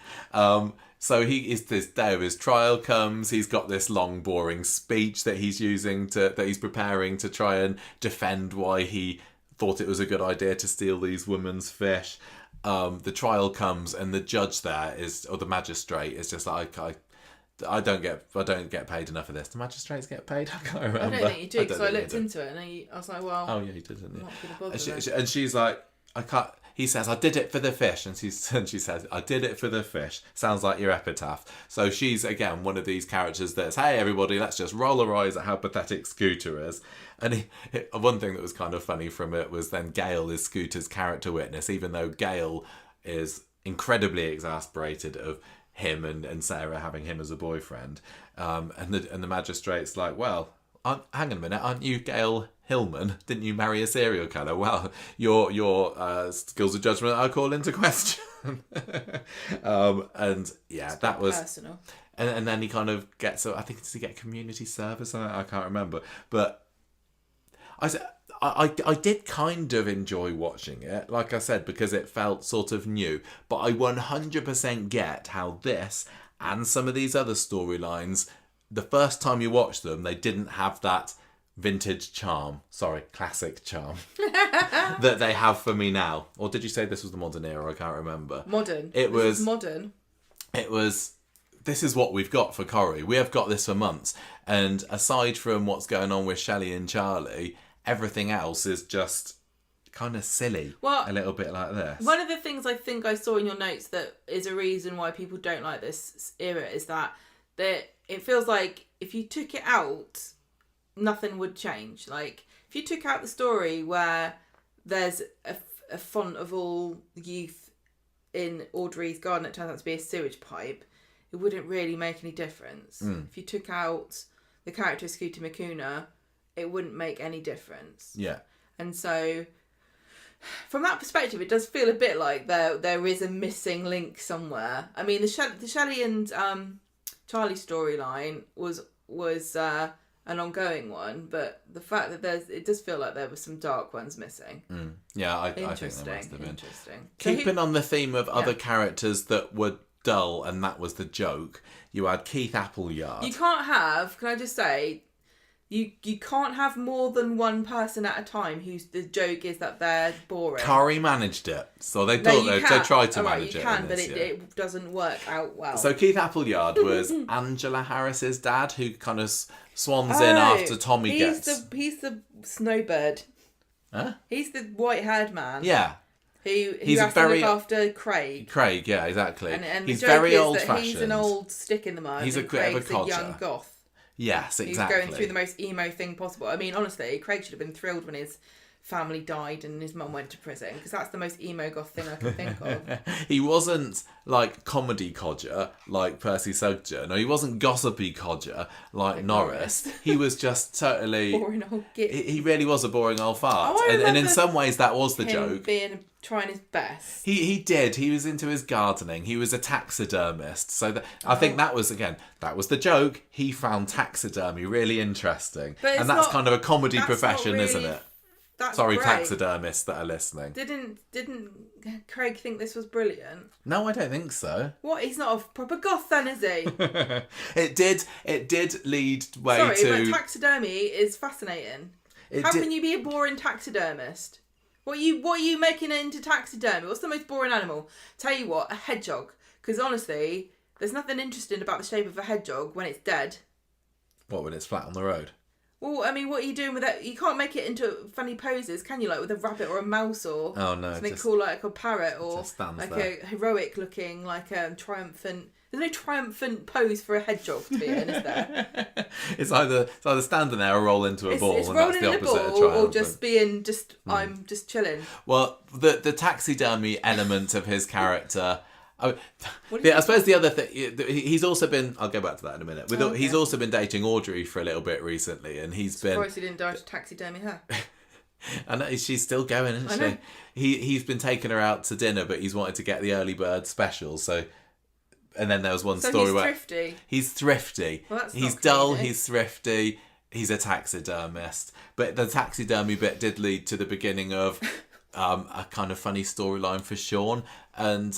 So this day of his trial comes. He's got this long, boring speech that he's preparing to try and defend why he thought it was a good idea to steal these women's fish. The trial comes, and the judge there or the magistrate is just like, I don't get paid enough for this. Do magistrates get paid? I can't remember. I don't think you do, because I looked into it and I was like, well, oh yeah, you did, didn't you? I'm not going to bother. And she's like, I can't. He says, I did it for the fish. And she says, I did it for the fish. Sounds like your epitaph. So she's, again, one of these characters that's, hey, everybody, let's just roll our eyes at how pathetic Scooter is. And one thing that was kind of funny from it was then Gail is Scooter's character witness, even though Gail is incredibly exasperated of him and Sarah having him as a boyfriend. And the magistrate's like, well, hang on a minute, aren't you Gail Hillman? Didn't you marry a serial killer? Well, your skills of judgment I call into question. And yeah, that was personal. And then he kind of gets, I think, does he get community service? I can't remember, but I did kind of enjoy watching it, like I said, because it felt sort of new. But I 100% get how this and some of these other storylines, the first time you watch them, they didn't have that classic charm that they have for me now. Or did you say this was the modern era? I can't remember. Modern. It was modern. It was. This is what we've got for Corrie. We have got this for months. And aside from what's going on with Shelley and Charlie, everything else is just kind of silly. Well, a little bit like this. One of the things I think I saw in your notes that is a reason why people don't like this era is that it feels like if you took it out, nothing would change. Like, if you took out the story where there's a font of all youth in Audrey's garden that turns out to be a sewage pipe, it wouldn't really make any difference. If you took out the character of Scooter McCuna, it wouldn't make any difference. Yeah. And so, from that perspective, it does feel a bit like there is a missing link somewhere. I mean, the Shelley and Charlie storyline was an ongoing one, but the fact that it does feel like there were some dark ones missing. Yeah, I think there must have been. Interesting. Keeping on the theme of other characters that were dull, and that was the joke, you had Keith Appleyard. You can't have, can I just say, you can't have more than one person at a time whose the joke is that they're boring. Corrie managed it, so they tried to manage it. You can, but it doesn't work out well. So Keith Appleyard was Angela Harris's dad, who kind of swans in after Tommy gets. He's the snowbird. Huh? He's the white-haired man. Yeah. Who has to look after Craig. Craig, yeah, exactly. And he's the joke very is old-fashioned. He's an old stick in the mud. He's a bit of a codger. Young goth. Yes, exactly. He's going through the most emo thing possible. I mean, honestly, Craig should have been thrilled when his family died and his mum went to prison, because that's the most emo goth thing I can think of. He wasn't like comedy codger like Percy Sugden, or he wasn't gossipy codger like Norris. He was just totally boring old git. He really was a boring old fart, and in some ways that was the joke. Trying his best. He did. He was into his gardening. He was a taxidermist. So I think that was the joke. He found taxidermy really interesting, and that's kind of a comedy profession, really, isn't it? Sorry, great. Taxidermists that are listening. Didn't Craig think this was brilliant? No, I don't think so. What? He's not a proper goth then, is he? It did lead way to... Sorry, but taxidermy is fascinating. How can you be a boring taxidermist? What are you making it into taxidermy? What's the most boring animal? Tell you what, a hedgehog. Because honestly, there's nothing interesting about the shape of a hedgehog when it's dead. What, when it's flat on the road? Well, I mean, what are you doing with that? You can't make it into funny poses, can you? Like with a rabbit or a mouse or something cool like a parrot or like there. A heroic looking, like a triumphant. There's no triumphant pose for a hedgehog to be in, is there? It's either standing there or roll into a ball, and that's the opposite of triumphant. Or just being I'm just chilling. Well, the taxidermy element of his character. I suppose the other thing, he's also been. I'll go back to that in a minute. He's also been dating Audrey for a little bit recently, and he's been. Surprised he didn't die to taxidermy her. I know she's still going, isn't she? He's been taking her out to dinner, but he's wanted to get the early bird special. So, and then there was one story where thrifty. He's thrifty. Well, that's he's not dull. clean, He's thrifty. He's a taxidermist. But the taxidermy bit did lead to the beginning of a kind of funny storyline for Sean, and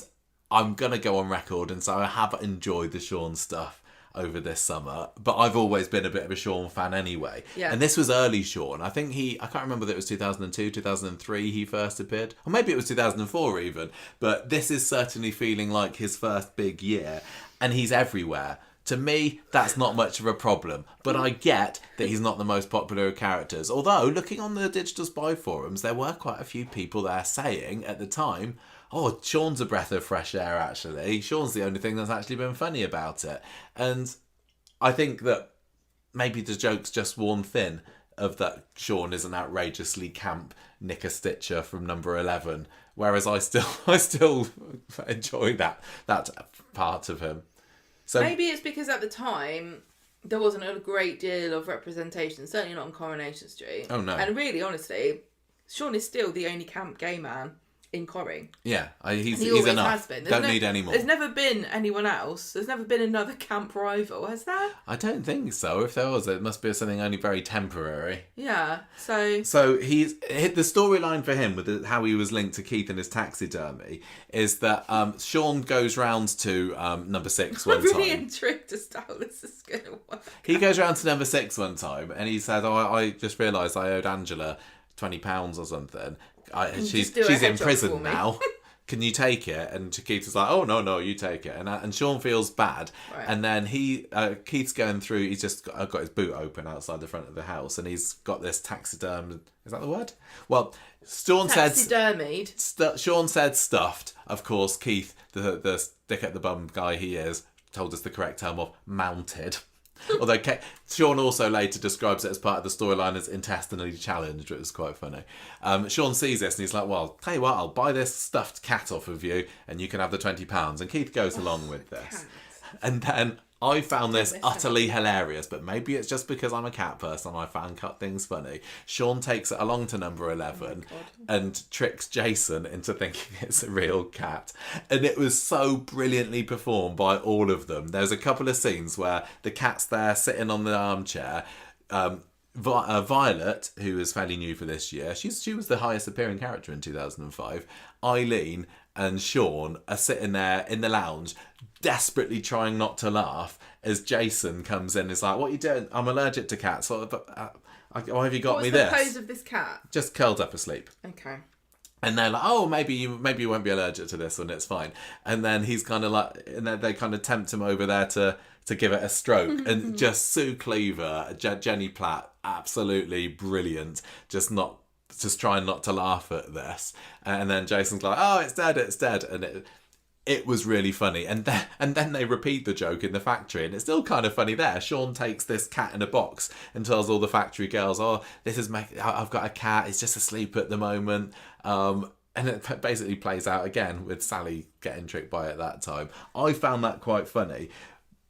I'm going to go on record and say I have enjoyed the Sean stuff over this summer, but I've always been a bit of a Sean fan anyway. Yeah. And this was early Sean. I think I can't remember that it was 2002, 2003 he first appeared. Or maybe it was 2004 even. But this is certainly feeling like his first big year. And he's everywhere. To me, that's not much of a problem. But I get that he's not the most popular of characters. Although, looking on the Digital Spy forums, there were quite a few people there saying at the time, oh, Sean's a breath of fresh air, actually. Sean's the only thing that's actually been funny about it. And I think that maybe the joke's just worn thin of that Sean is an outrageously camp knicker stitcher from number 11. Whereas I still enjoy that part of him. So maybe it's because at the time there wasn't a great deal of representation, certainly not on Coronation Street. Oh, no. And really, honestly, Sean is still the only camp gay man in Corrie. Yeah, he's always enough. Has been. Don't need any more. There's never been anyone else. There's never been another camp rival, has there? I don't think so. If there was, it must be something only very temporary. Yeah, so he's the storyline for him with how he was linked to Keith and his taxidermy is that Sean goes round to number 6 one time. I'm really intrigued as to how this is going to work. He goes round to number 6 one time and he said, "Oh, I just realised I owed Angela £20 or something. She's in prison now. Can you take it?" And Keith was like, "Oh, no, you take it." And Sean feels bad. Right. And then Keith's going through, he's just got his boot open outside the front of the house and he's got this taxiderm. Is that the word? Well, Sean taxidermied. Sean said stuffed. Of course, Keith, the stick at the bum guy he is, told us the correct term of mounted. Although Sean also later describes it as part of the storyline as intestinally challenged, which was quite funny. Sean sees this and he's like, "Well, tell you what, I'll buy this stuffed cat off of you and you can have the £20. And Keith goes along with this. And then I found this utterly hilarious, but maybe it's just because I'm a cat person and I found cut things funny. Sean takes it along to number 11 and tricks Jason into thinking it's a real cat. And it was so brilliantly performed by all of them. There's a couple of scenes where the cat's there sitting on the armchair. Violet, who is fairly new for this year, she was the highest appearing character in 2005. Eileen and Sean are sitting there in the lounge, desperately trying not to laugh as Jason comes in and is like, "What are you doing? I'm allergic to cats. Why have you got me this?" What's the pose of this cat? Just curled up asleep. Okay. And they're like, "Oh, maybe you won't be allergic to this one. It's fine." And then he's kind of like, and they kind of tempt him over there to give it a stroke. And just Sue Cleaver, Jenny Platt, absolutely brilliant. Just trying not to laugh at this. And then Jason's like, "Oh, it's dead. And it was really funny. And then they repeat the joke in the factory, and it's still kind of funny there. Sean takes this cat in a box and tells all the factory girls, "Oh, I've got a cat. It's just asleep at the moment." And it basically plays out again with Sally getting tricked by it that time. I found that quite funny.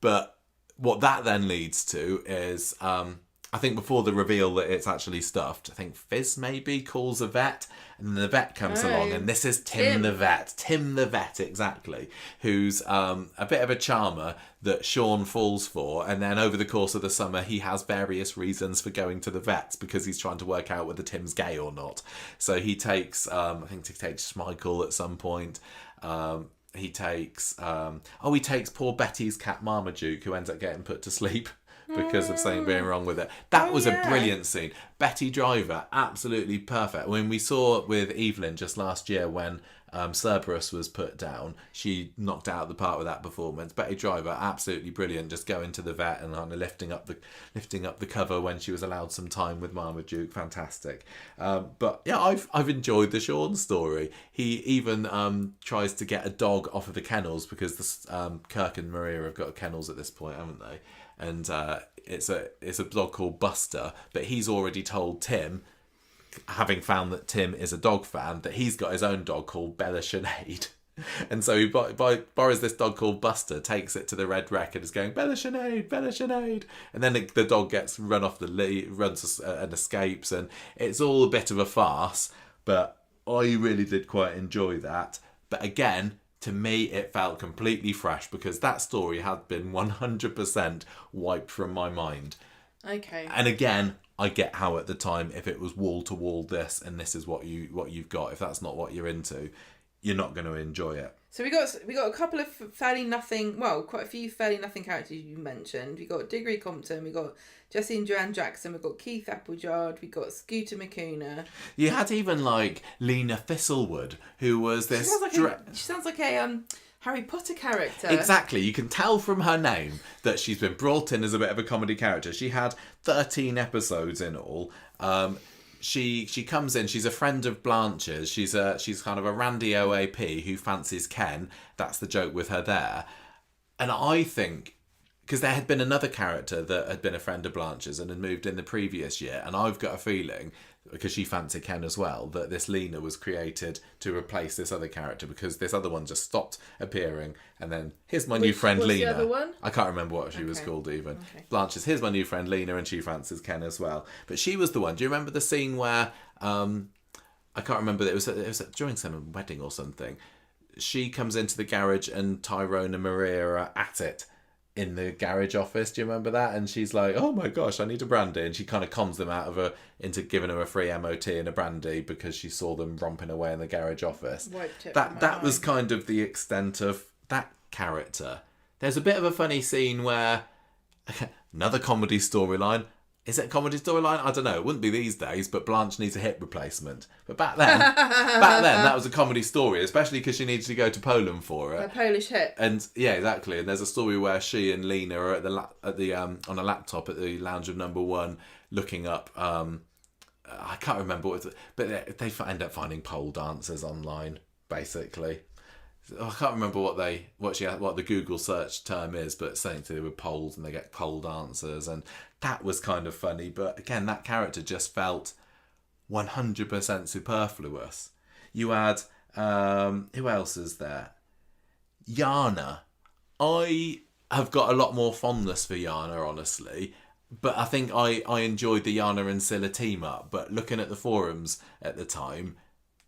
But what that then leads to is, I think before the reveal that it's actually stuffed, I think Fizz maybe calls a vet, and then the vet comes along, and this is Tim the vet, exactly, who's a bit of a charmer that Sean falls for, and then over the course of the summer he has various reasons for going to the vets because he's trying to work out whether Tim's gay or not. So he takes, I think he takes Schmeichel at some point. He takes poor Betty's cat Marmaduke, who ends up getting put to sleep because of something being wrong with it. That was yeah. a brilliant scene. Betty Driver, absolutely perfect. When we saw with Evelyn just last year when Cerberus was put down, she knocked out the park with that performance. Betty Driver, absolutely brilliant, just going to the vet and kind of lifting up the cover when she was allowed some time with Marmaduke. Fantastic. But yeah, I've enjoyed the Sean story. He even tries to get a dog off of the kennels because Kirk and Maria have got kennels at this point, haven't they? And it's a dog called Buster, but he's already told Tim, having found that Tim is a dog fan, that he's got his own dog called Bella Sinead. And so he borrows this dog called Buster, takes it to the Red Wreck and is going, Bella Sinead, Bella Sinead. And then the dog gets run off the lead, runs and escapes. And it's all a bit of a farce, but I really did quite enjoy that. But again, to me, it felt completely fresh because that story had been 100% wiped from my mind. Okay. And again, I get how at the time, if it was wall to wall this and this is what you've got, if that's not what you're into, you're not going to enjoy it. So we got a couple of quite a few fairly nothing characters you mentioned. We got Diggory Compton, we got Jessie and Joanne Jackson, we got Keith Appleyard, we got Scooter McCuna. You had even like Lena Thistlewood, who was this. She sounds like a Harry Potter character. Exactly. You can tell from her name that she's been brought in as a bit of a comedy character. She had 13 episodes in all. She comes in. She's a friend of Blanche's. She's kind of a randy OAP who fancies Ken. That's the joke with her there. And I think, because there had been another character that had been a friend of Blanche's and had moved in the previous year, and I've got a feeling, because she fancied Ken as well, that this Lena was created to replace this other character because this other one just stopped appearing. And then here's my new friend Lena. The other one? I can't remember what she was called even. Okay. Blanche's, here's my new friend Lena, and she fancies Ken as well. But she was the one. Do you remember the scene where I can't remember, it was during some wedding or something. She comes into the garage and Tyrone and Maria are at it in the garage office. Do you remember that? And she's like, oh my gosh, I need a brandy. And she kind of cons them out of her into giving her a free MOT and a brandy because she saw them romping away in the garage office. That was kind of the extent of that character. There's a bit of a funny scene where another comedy storyline. Is it a comedy storyline? I don't know. It wouldn't be these days, but Blanche needs a hip replacement. But back then, that was a comedy story, especially because she needed to go to Poland for it. A Polish hip. And yeah, exactly. And there's a story where she and Lena are at the on a laptop at the lounge of Number One, looking up. I can't remember what, but they end up finding pole dancers online, basically. I can't remember what the Google search term is, but something to do with poles, and they get pole dancers, and that was kind of funny. But again, that character just felt 100% superfluous. You had who else is there? Yana. I have got a lot more fondness for Yana, honestly, but I think I enjoyed the Yana and Scylla team up. But looking at the forums at the time,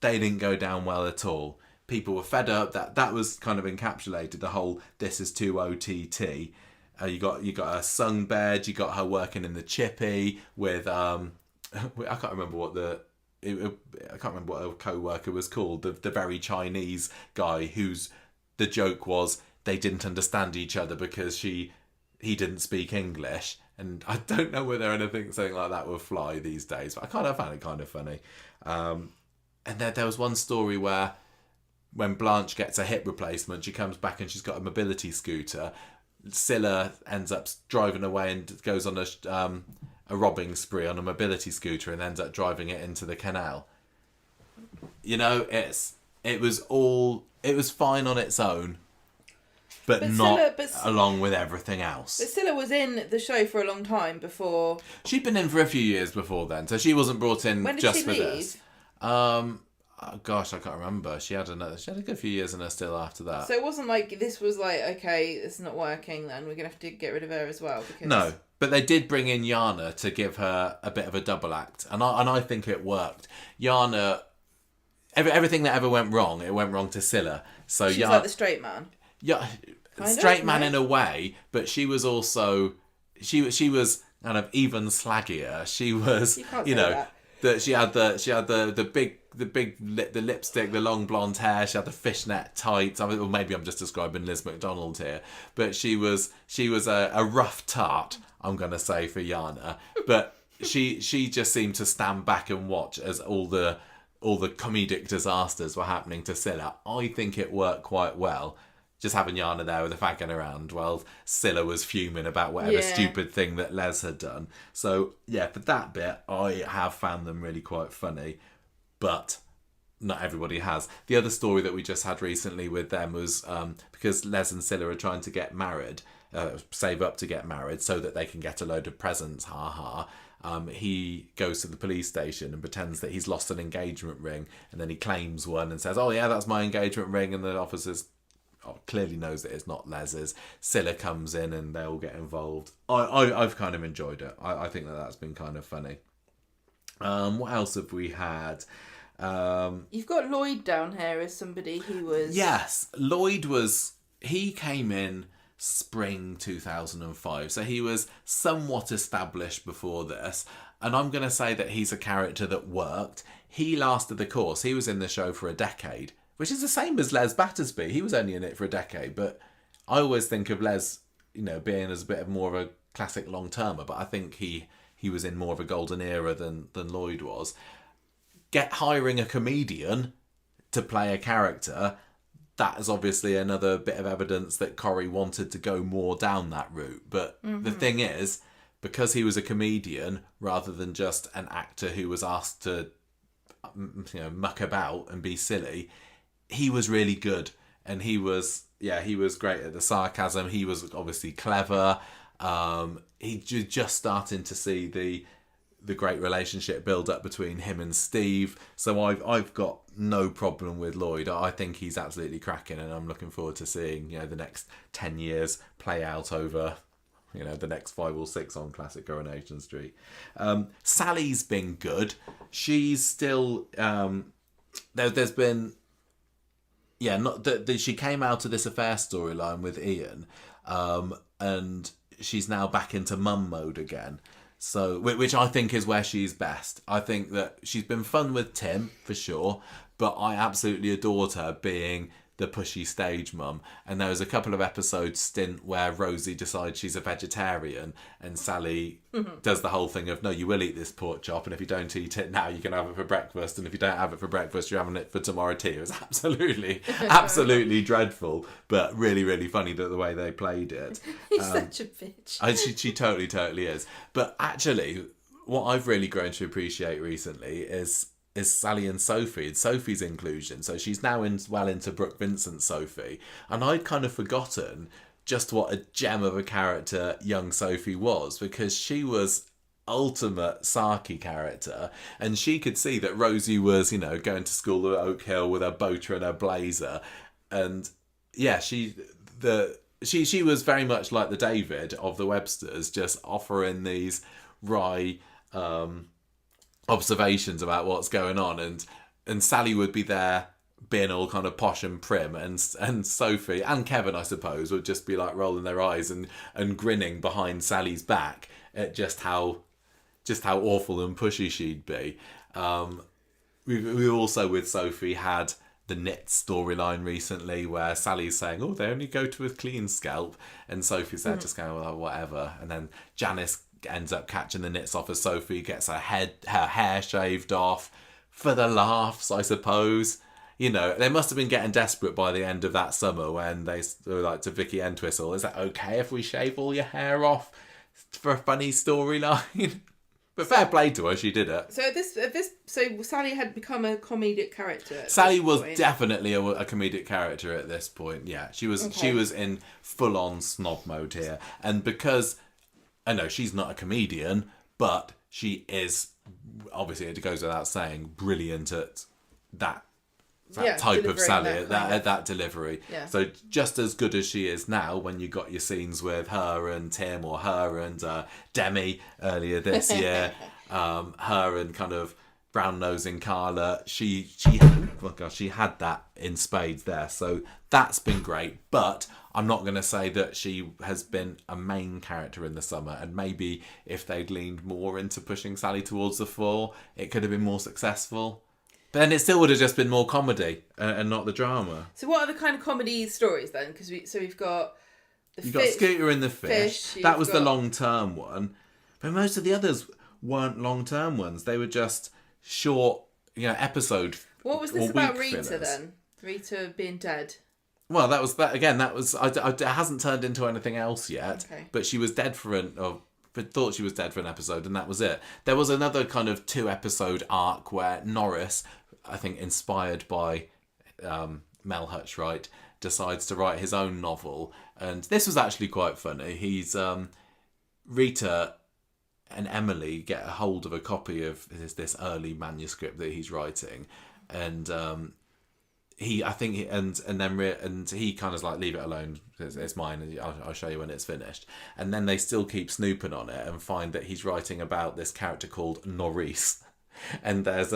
they didn't go down well at all. People were fed up. That was kind of encapsulated the whole "this is too OTT." You got a sung bed. You got her working in the chippy with I can't remember what her co-worker was called. The very Chinese guy whose the joke was they didn't understand each other because he didn't speak English. And I don't know whether something like that would fly these days. But I found it kind of funny. And there was one story where, when Blanche gets a hip replacement, she comes back and she's got a mobility scooter. Scylla ends up driving away and goes on a robbing spree on a mobility scooter and ends up driving it into the canal. You know, it was fine on its own, but not along with everything else. But Scylla was in the show for a long time before. She'd been in for a few years before then, so she wasn't brought in just for this. Oh, gosh, I can't remember. She had a good few years in her still after that. So it wasn't like this was like, okay, it's not working then, we're going to have to get rid of her as well. Because... No, but they did bring in Yana to give her a bit of a double act. And I think it worked. Yana, everything that ever went wrong, it went wrong to Scylla. So she's like the straight man. Yeah, straight man in a way, but she was also, she was kind of even slaggier. She was, that she had the lipstick, the long blonde hair. She had the fishnet tights. Or maybe I'm just describing Liz McDonald here, but she was a rough tart. I'm going to say, for Yana. But she just seemed to stand back and watch as all the comedic disasters were happening to Scylla. I think it worked quite well. Just having Yana there with a faggot around while Scylla was fuming about whatever stupid thing that Les had done. So, yeah, for that bit, I have found them really quite funny. But not everybody has. The other story that we just had recently with them was because Les and Scylla are trying to get married, save up to get married so that they can get a load of presents, he goes to the police station and pretends that he's lost an engagement ring, and then he claims one and says, oh yeah, that's my engagement ring, and the officers clearly knows that it's not Les's. Scylla comes in and they all get involved. I've kind of enjoyed it. I think that's been kind of funny. What else have we had? You've got Lloyd down here as somebody who was... Yes, he came in spring 2005, so he was somewhat established before this, and I'm going to say that he's a character that worked. He lasted the course. He was in the show for a decade, which is the same as Les Battersby. He was only in it for a decade, but I always think of Les, being as a bit of more of a classic long-termer, but I think he was in more of a golden era than Lloyd was. Hiring a comedian to play a character, that is obviously another bit of evidence that Corrie wanted to go more down that route. But the thing is, because he was a comedian rather than just an actor who was asked to muck about and be silly, he was really good. And he was great at the sarcasm. He was obviously clever. He just starting to see the great relationship build up between him and Steve. So I've got no problem with Lloyd. I think he's absolutely cracking, and I'm looking forward to seeing the next 10 years play out over the next 5 or 6 on classic Coronation Street. Sally's been good. She's still there's been not that she came out of this affair storyline with Ian, and she's now back into mum mode again. So, which I think is where she's best. I think that she's been fun with Tim, for sure, but I absolutely adored her being the pushy stage mum. And there was a couple of episodes stint where Rosie decides she's a vegetarian, and Sally does the whole thing of, no, you will eat this pork chop, and if you don't eat it now, you can have it for breakfast, and if you don't have it for breakfast, you're having it for tomorrow tea. It was absolutely dreadful, but really, really funny the way they played it. He's such a bitch. She totally is. But actually, what I've really grown to appreciate recently is Sally and Sophie, and Sophie's inclusion. So she's now into Brooke Vincent Sophie, and I'd kind of forgotten just what a gem of a character young Sophie was, because she was ultimate Saki character, and she could see that Rosie was going to school at Oak Hill with her boater and her blazer, and she was very much like the David of the Websters, just offering these wry observations about what's going on, and Sally would be there being all kind of posh and prim, and Sophie and Kevin, I suppose, would just be like rolling their eyes and grinning behind Sally's back at just how awful and pushy she'd be. We also, with Sophie, had the knit storyline recently where Sally's saying, oh, they only go to a clean scalp, and Sophie's there just going, well, whatever, and then Janice ends up catching the knits off as Sophie gets her hair shaved off for the laughs, I suppose. They must have been getting desperate by the end of that summer when they were like to Vicky Entwistle, is that okay if we shave all your hair off for a funny storyline? But fair play to her, she did it. So Sally had become a comedic character. Sally was definitely a comedic character at this point. Yeah, she was. Okay. She was in full on snob mode here, and because I know she's not a comedian, but she is, obviously it goes without saying, brilliant at that type of Sally, that delivery. Yeah. So just as good as she is now, when you got your scenes with her and Tim, or her and Demi earlier this year, her and kind of brown-nosing Carla, she had that in spades there. So that's been great, but I'm not going to say that she has been a main character in the summer, and maybe if they'd leaned more into pushing Sally towards the fore, it could have been more successful. But then it still would have just been more comedy and not the drama. So what are the kind of comedy stories then? Because we've got You got Scooter and the Fish. That was the long-term one. But most of the others weren't long-term ones. They were just short, episode. What was this about Rita fillers. Then? Rita being dead. Well, that was that again. That was it hasn't turned into anything else yet. Okay. But she was dead thought she was dead for an episode, and that was it. There was another kind of 2-episode arc where Norris, I think inspired by Mel Hutch, decides to write his own novel, and this was actually quite funny. He's Rita and Emily get a hold of a copy of this early manuscript that he's writing, and he kind of like, leave it alone, it's mine, and I'll show you when it's finished. And then they still keep snooping on it and find that he's writing about this character called Norris. And there's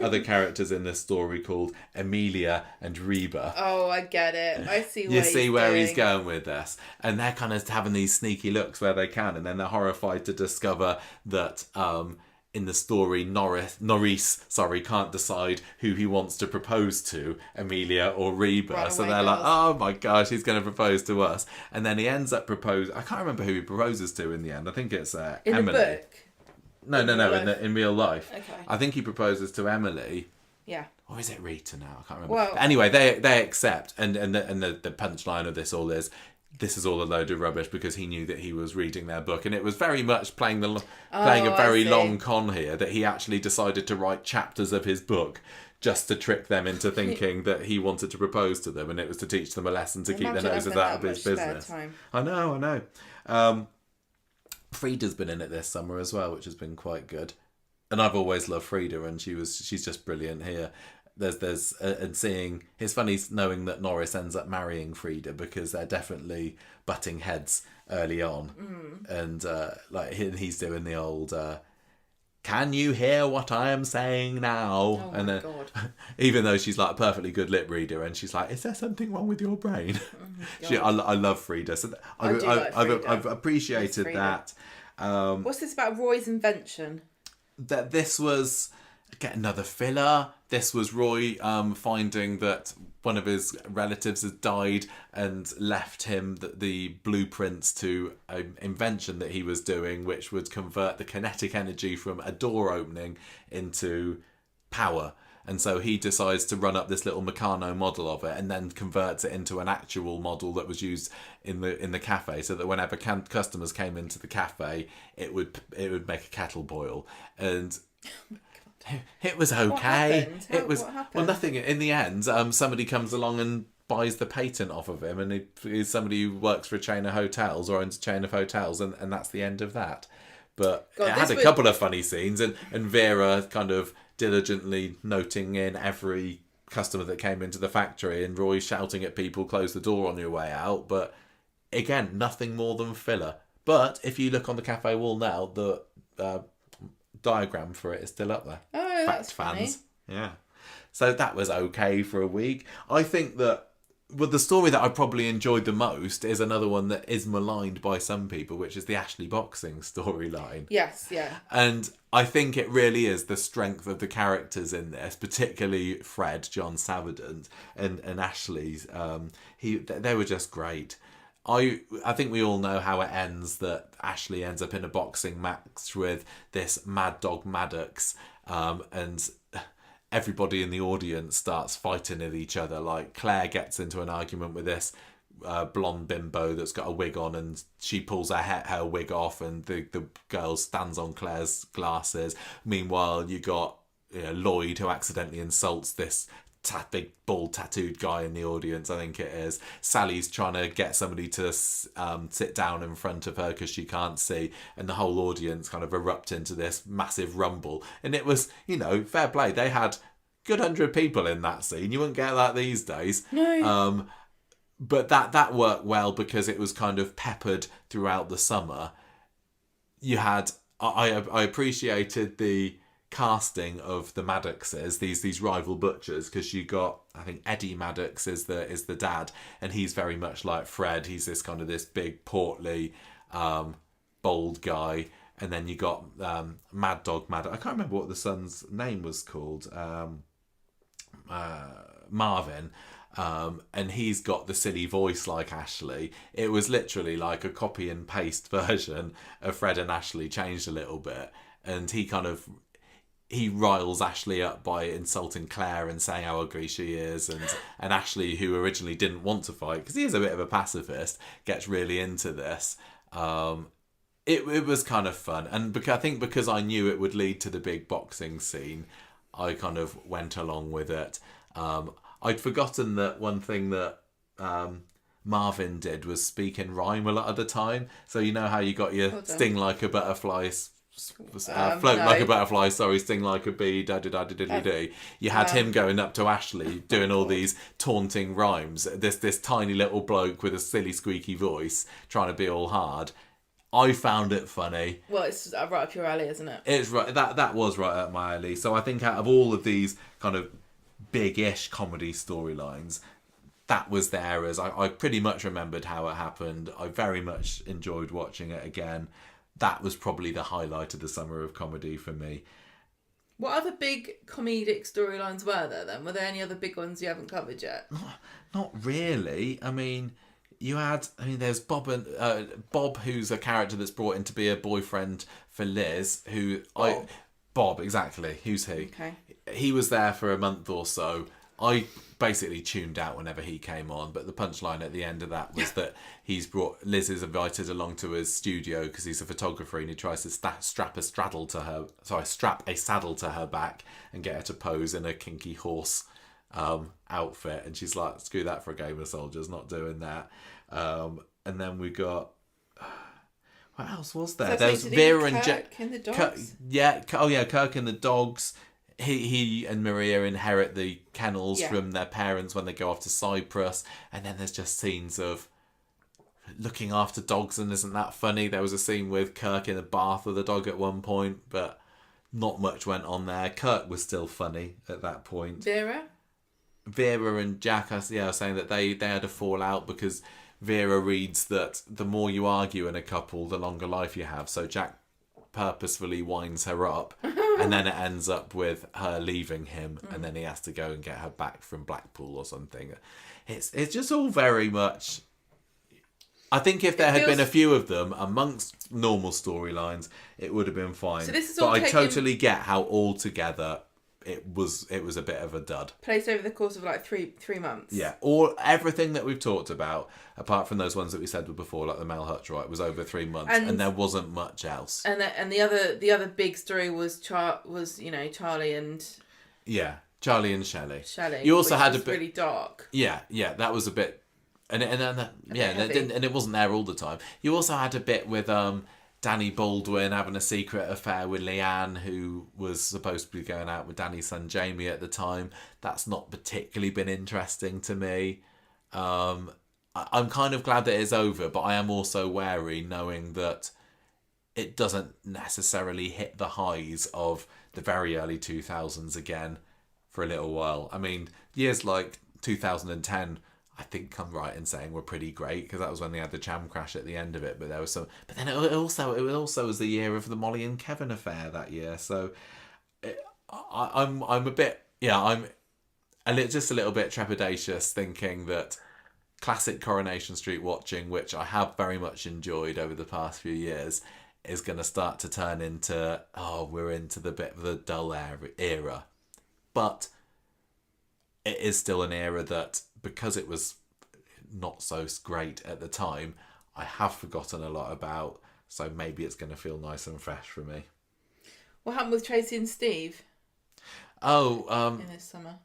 other characters in this story called Amelia and Reba. Oh, I get it. I see. You see where he's going with this, and they're kind of having these sneaky looks where they can, and then they're horrified to discover that in the story, Norris can't decide who he wants to propose to, Amelia or Reba. Right, so they're like, oh my gosh, he's going to propose to us. And then he ends up proposing. I can't remember who he proposes to in the end. I think it's Emily. In the book? No, in real life. Okay. I think he proposes to Emily. Yeah. Or is it Rita now? I can't remember. Well, anyway, they accept, and the punchline of this all is, this is all a load of rubbish, because he knew that he was reading their book, and it was very much playing a very long con here, that he actually decided to write chapters of his book just to trick them into thinking that he wanted to propose to them, and it was to teach them a lesson to keep their noses out of his business. I know. Frida's been in it this summer as well, which has been quite good, and I've always loved Frida, and she's just brilliant here. And seeing, it's funny knowing that Norris ends up marrying Frida, because they're definitely butting heads early on, and he's doing the old can you hear what I am saying now? Oh my God. Even though she's like a perfectly good lip reader, and she's like, is there something wrong with your brain? I love Frida, so I've appreciated that. What's this about Roy's invention? That this was another filler. This was Roy finding that one of his relatives has died and left him the blueprints to an invention that he was doing, which would convert the kinetic energy from a door opening into power. And so he decides to run up this little Meccano model of it, and then converts it into an actual model that was used in the cafe, so that whenever customers came into the cafe, it would make a kettle boil. And it was okay. What happened? Well, nothing. In the end, somebody comes along and buys the patent off of him, and he's somebody who works for a chain of hotels or owns a chain of hotels, and that's the end of that. But it had a couple of funny scenes, and Vera kind of diligently noting in every customer that came into the factory, and Roy shouting at people, close the door on your way out. But again, nothing more than filler. But if you look on the cafe wall now, the diagram for it is still up there. Oh, that's fans. Funny. Yeah. So that was okay for a week. I think that the story that I probably enjoyed the most is another one that is maligned by some people, which is the Ashley boxing storyline. Yes, yeah. And I think it really is the strength of the characters in this, particularly Fred, John Savardant, and Ashley's. They were just great. I think we all know how it ends, that Ashley ends up in a boxing match with this Mad Dog Maddox, and everybody in the audience starts fighting at each other. Like Claire gets into an argument with this blonde bimbo that's got a wig on, and she pulls her wig off, and the girl stands on Claire's glasses. Meanwhile, you got Lloyd, who accidentally insults this big bald tattooed guy in the audience, I think it is. Sally's trying to get somebody to sit down in front of her because she can't see, and the whole audience kind of erupt into this massive rumble. And it was, fair play. They had good 100 people in that scene. You wouldn't get that these days. No. But that worked well, because it was kind of peppered throughout the summer. You had, I appreciated the casting of the Maddoxes, these rival butchers, because you got, I think Eddie Maddox is the dad, and he's very much like Fred. He's this big portly bold guy, and then you got Mad Dog Maddox. I can't remember what the son's name was called, Marvin, and he's got the silly voice like Ashley. It was literally like a copy and paste version of Fred and Ashley changed a little bit, and he riles Ashley up by insulting Claire and saying how ugly she is, and Ashley, who originally didn't want to fight because he is a bit of a pacifist, gets really into this. It was kind of fun, and I think because I knew it would lead to the big boxing scene, I kind of went along with it. I'd forgotten that one thing that Marvin did was speak in rhyme a lot of the time. So you know how you got your sting like a butterfly, float like a butterfly, sting like a bee, da-da-da-da-diddly-dee. You had him going up to Ashley doing all these taunting rhymes. This tiny little bloke with a silly squeaky voice trying to be all hard. I found it funny. Well, it's right up your alley, isn't it? It's right. That was right up my alley. So I think out of all of these kind of big-ish comedy storylines, that was there. As I pretty much remembered how it happened. I very much enjoyed watching it again. That was probably the highlight of the summer of comedy for me. What other big comedic storylines were there then? Were there any other big ones you haven't covered yet? Not really. I mean, there's Bob, who's a character that's brought in to be a boyfriend for Liz, Bob, exactly. Who's he? Okay. He was there for a month or so. I basically tuned out whenever he came on, but the punchline at the end of that was that Liz is invited along to his studio because he's a photographer, and he tries to strap a saddle to her back and get her to pose in a kinky horse outfit, and she's like, screw that for a game of soldiers, not doing that. And then we got, what else was there? There's Vera and Jack and the dogs. Kirk and the dogs. He and Maria inherit the kennels from their parents when they go off to Cyprus, and then there's just scenes of looking after dogs, and isn't that funny? There was a scene with Kirk in the bath with a dog at one point, but not much went on there. Kirk was still funny at that point. Vera and Jack, I was saying that they had a fallout because Vera reads that the more you argue in a couple, the longer life you have. So Jack purposefully winds her up, and then it ends up with her leaving him, and then he has to go and get her back from Blackpool or something. It's just all very much. I think if there had been a few of them amongst normal storylines, it would have been fine. So I totally get how altogether it was a bit of a dud. Placed over the course of like three months. Yeah, everything that we've talked about, apart from those ones that we said before, like the Mel Hutch, right, was over 3 months, and there wasn't much else. And the other big story was Charlie and Shelley. You also had a bit really dark. Yeah, that was a bit, and it wasn't there all the time. You also had a bit with Danny Baldwin having a secret affair with Leanne, who was supposed to be going out with Danny's son Jamie at the time. That's not particularly been interesting to me. I'm kind of glad that it's over, but I am also wary knowing that it doesn't necessarily hit the highs of the very early 2000s again for a little while. I mean, years like 2010, I think I'm right in saying were pretty great, because that was when they had the Cham crash at the end of it. But there was some. But then it also was the year of the Molly and Kevin affair that year. So I'm a bit just a little bit trepidatious, thinking that classic Coronation Street watching, which I have very much enjoyed over the past few years, is going to start to turn into we're into the bit of the dull era. But it is still an era that, because it was not so great at the time, I have forgotten a lot about, so maybe it's going to feel nice and fresh for me. What happened with Tracy and Steve? In this summer?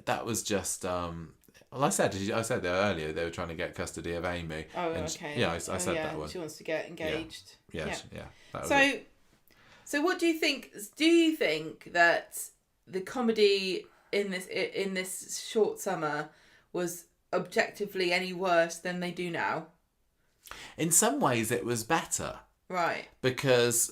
That was just, I said there earlier, they were trying to get custody of Amy. Oh, okay. I said that one. She wants to get engaged. Yeah. So what do you think? Do you think that the comedy in this short summer was objectively any worse than they do now? In some ways it was better. Right. Because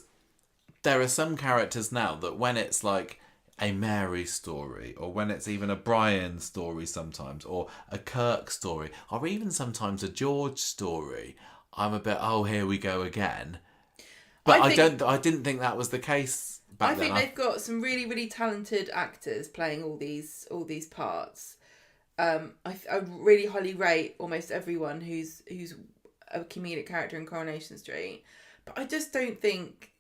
there are some characters now that when it's like a Mary story, or when it's even a Brian story sometimes, or a Kirk story, or even sometimes a George story, I'm a bit, here we go again. But I didn't think that was the case back then. I think they've got some really, really talented actors playing all these parts. I really highly rate almost everyone who's a comedic character in Coronation Street, but I just don't think,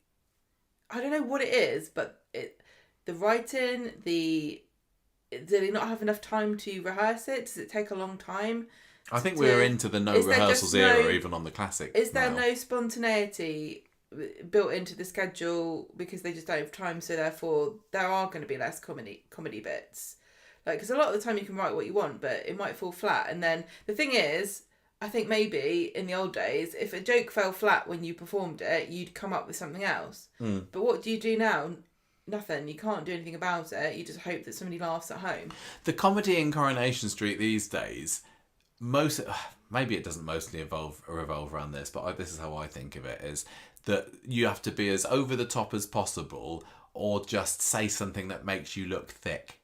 I don't know what it is, but the writing, do they not have enough time to rehearse it? Does it take a long time? I think we're into the no rehearsals era, even on the classic. Is there no spontaneity built into the schedule because they just don't have time? So therefore, there are going to be less comedy bits. Like, because a lot of the time you can write what you want, but it might fall flat. And then the thing is, I think maybe in the old days, if a joke fell flat when you performed it, you'd come up with something else. But what do you do now? Nothing. You can't do anything about it. You just hope that somebody laughs at home. The comedy in Coronation Street these days, maybe it doesn't mostly revolve around this, but this is how I think of it, is that you have to be as over the top as possible, or just say something that makes you look thick.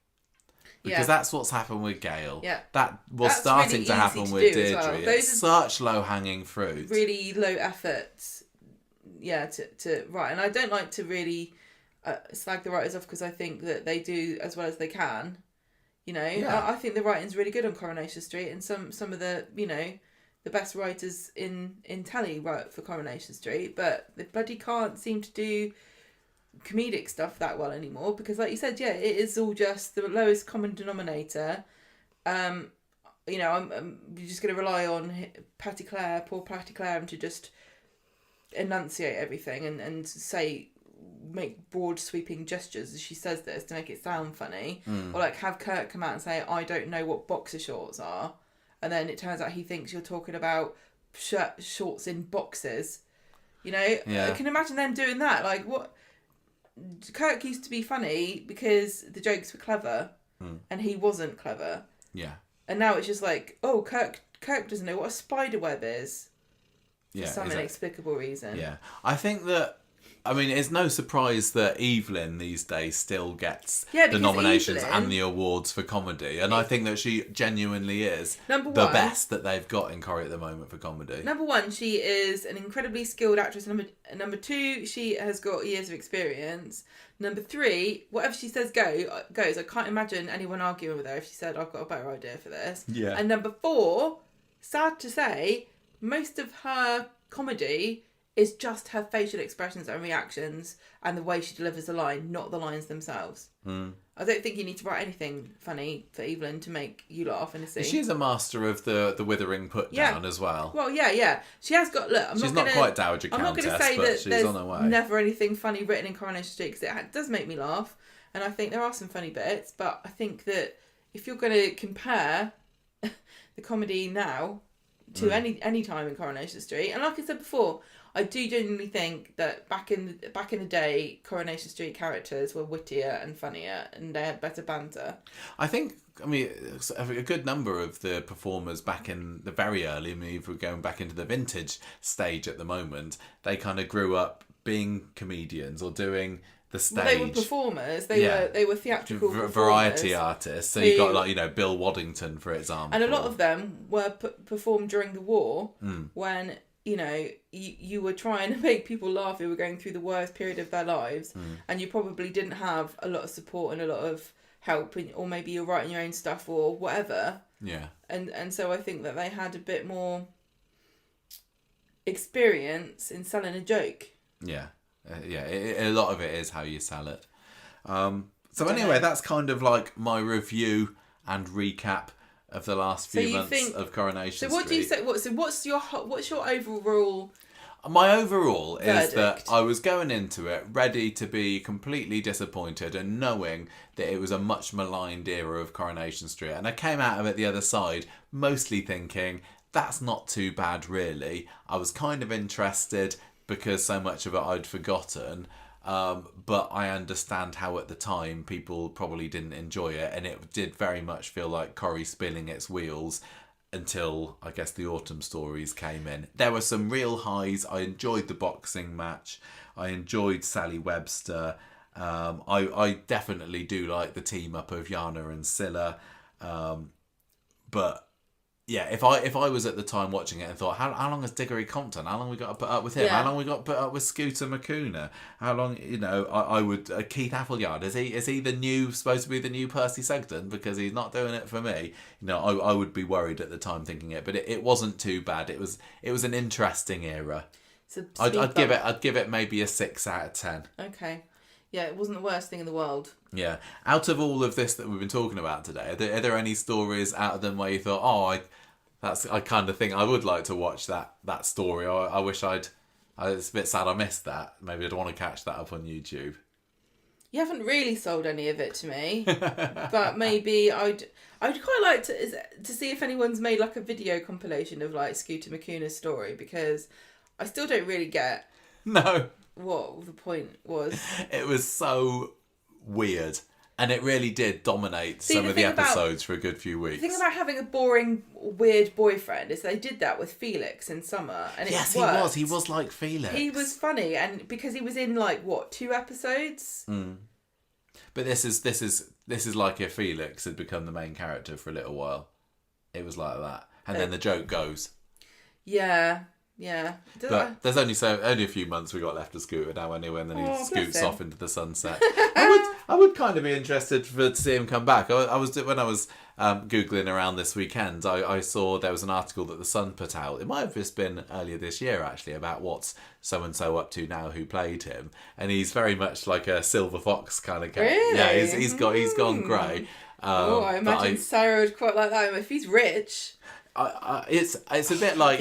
Because that's what's happened with Gail. Yeah. That was starting really to happen with Deirdre. Well. It's such low-hanging fruit. Really low effort, to write. And I don't like to really slag the writers off, because I think that they do as well as they can. You know, I think the writing's really good on Coronation Street, and some of the, the best writers in telly write for Coronation Street, but they bloody can't seem to do comedic stuff that well anymore, because like you said, it is all just the lowest common denominator. I'm just going to rely on poor Patty Claire, to just enunciate everything and make broad sweeping gestures as she says this to make it sound funny, or like have Kirk come out and say, I don't know what boxer shorts are, and then it turns out he thinks you're talking about shorts in boxes. I can imagine them doing that. Like, what? Kirk used to be funny because the jokes were clever, and he wasn't clever. Yeah. And now it's just like, oh, Kirk doesn't know what a spider web is for some inexplicable reason. Yeah. I think that, it's no surprise that Evelyn these days still gets the nominations and the awards for comedy. And I think that she genuinely is the best that they've got in Corrie at the moment for comedy. Number one, she is an incredibly skilled actress. Number two, she has got years of experience. Number three, whatever she says goes. I can't imagine anyone arguing with her if she said, I've got a better idea for this. Yeah. And number four, sad to say, most of her comedy is just her facial expressions and reactions and the way she delivers the line, not the lines themselves. I don't think you need to write anything funny for Evelyn to make you laugh in a scene. She's a master of the withering put down as well. Well, yeah. She has got, look, she's not quite Dowager Countess, I'm not going to say that there's on her way. Never anything funny written in Coronation Street, because it does make me laugh, and I think there are some funny bits, but I think that if you're going to compare the comedy now to any time in Coronation Street, and like I said before, I do genuinely think that back in the day, Coronation Street characters were wittier and funnier, and they had better banter. I think, a good number of the performers back in the very early, if we're going back into the vintage stage at the moment, they kind of grew up being comedians or doing the stage. Well, they were performers. They were theatrical variety artists. So you got Bill Waddington, for example, and a lot of them were performed during the war when you were trying to make people laugh who were going through the worst period of their lives, and you probably didn't have a lot of support and a lot of help, or maybe you're writing your own stuff or whatever. Yeah. And so I think that they had a bit more experience in selling a joke. Yeah. A lot of it is how you sell it. So anyway, that's kind of like my review and recap of the last few months of Coronation Street. So what do you say? What's your overall? My overall verdict is that I was going into it ready to be completely disappointed and knowing that it was a much maligned era of Coronation Street, and I came out of it the other side mostly thinking that's not too bad really. I was kind of interested because so much of it I'd forgotten. But I understand how at the time people probably didn't enjoy it, and it did very much feel like Corrie spinning its wheels until I guess the autumn stories came in. There were some real highs. I enjoyed the boxing match. I enjoyed Sally Webster. I definitely do like the team up of Yana and Scylla. But yeah, if I was at the time watching it and thought, how long has Diggory Compton? How long we got to put up with him? Yeah. How long we got to put up with Scooter McCuna? How long, I would Keith Appleyard, is he supposed to be the new Percy Segdon, because he's not doing it for me? I would be worried at the time thinking it, but it wasn't too bad. It was an interesting era. I'd give it maybe a 6 out of 10. Okay. Yeah, it wasn't the worst thing in the world. Yeah. Out of all of this that we've been talking about today, are there any stories out of them where you thought, I kind of think I would like to watch that story, or I wish it's a bit sad I missed that. Maybe I'd want to catch that up on YouTube. You haven't really sold any of it to me, but maybe I'd quite like to see if anyone's made like a video compilation of like Scooter McCuna's story, because I still don't really get what the point was. It was so weird, and it really did dominate some of the episodes for a good few weeks. The thing about having a boring, weird boyfriend is they did that with Felix in Summer, and yes, it worked. he was like Felix. He was funny, and because he was in like 2 episodes. But this is like if Felix had become the main character for a little while. It was like that, and then the joke goes. Yeah. But there's only a few months we got left to Scooter now anyway, and then he scoots off into the sunset. I would kind of be interested to see him come back. When I was Googling around this weekend, I saw there was an article that The Sun put out. It might have just been earlier this year actually, about what's so-and-so up to now who played him. And he's very much like a Silver Fox kind of character. Really? Yeah, he's gone grey. I imagine Sarah would quite like that if he's rich. It's a bit like,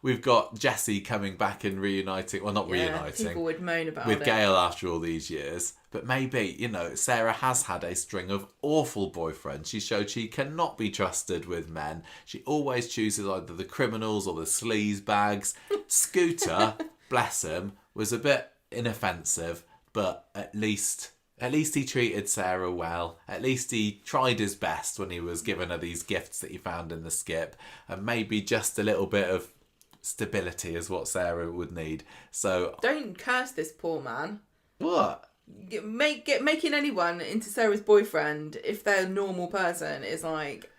we've got Jessie coming back and reuniting. Well, not reuniting. People would moan about with it. Gail after all these years. But maybe, Sarah has had a string of awful boyfriends. She showed she cannot be trusted with men. She always chooses either the criminals or the sleaze bags. Scooter, bless him, was a bit inoffensive, but at least he treated Sarah well. At least he tried his best when he was giving her these gifts that he found in the skip. And maybe just a little bit of stability is what Sarah would need. So don't curse this poor man. What? Making anyone into Sarah's boyfriend, if they're a normal person, is like...